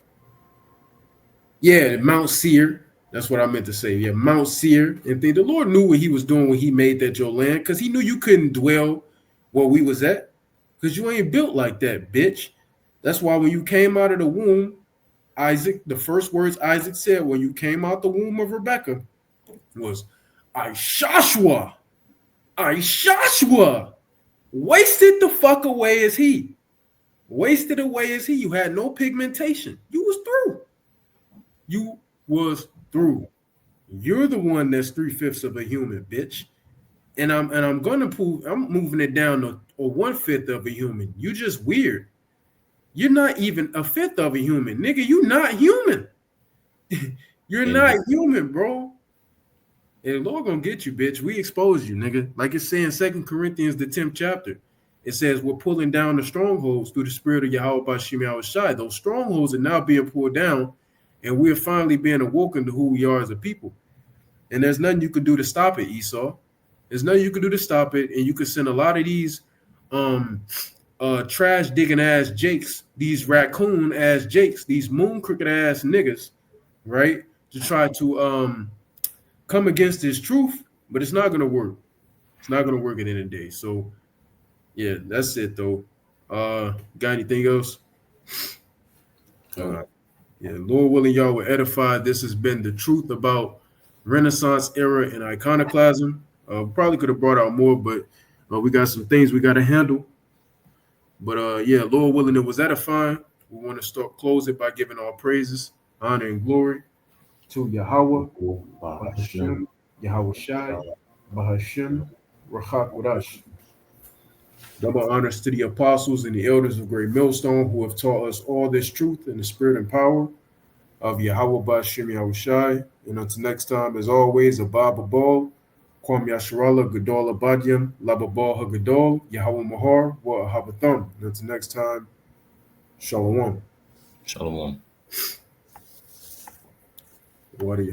Speaker 2: Yeah, Mount Seir. That's what I meant to say. Yeah, Mount Seir. And the Lord knew what he was doing when he made that your land, because he knew you couldn't dwell where we was at, because you ain't built like that, bitch. That's why when you came out of the womb, Isaac, the first words Isaac said when you came out the womb of Rebekah was, I Shashua. Wasted the fuck away as he. Wasted away as he. You had no pigmentation. You was through. You're the one that's 3/5 of a human, bitch. And I'm gonna prove I'm moving it down to 1/5 of a human. You just weird. You're not even 1/5 of a human, nigga. You not human. You're not human, bro. And the Lord gonna get you, bitch. We expose you, nigga. Like it's saying 2 Corinthians, the 10th chapter. It says we're pulling down the strongholds through the spirit of Yahweh Bashim Yahushai. Those strongholds are now being pulled down, and we're finally being awoken to who we are as a people. And there's nothing you can do to stop it, Esau. There's nothing you can do to stop it, and you can send a lot of these trash digging ass jakes, these raccoon ass jakes, these moon crooked ass niggas, right? To try to come against this truth, but it's not gonna work. It's not gonna work at the end of the day. So yeah, that's it though. Got anything else? Uh, yeah, Lord willing, y'all will edify. This has been the truth about Renaissance era and iconoclasm. Probably could have brought out more, but we got some things we got to handle. But yeah, Lord willing, it was edifying. We want to start close it by giving all praises, honor, and glory to Yahweh, Bahashem, Yahweh Shai, Bahashem, Rachakwadash. Double honors to the apostles and the elders of Great Millstone who have taught us all this truth in the spirit and power of Yahweh Bahashem Yahweh Shai. And until next time, as always, Abba Babal, Kwam Yasharala, Gadol Abadyam, Lababal Hagadol, Yahweh Mahar, Wa Ahabatham. And until next time, Shalom.
Speaker 1: Shalom.
Speaker 2: What do you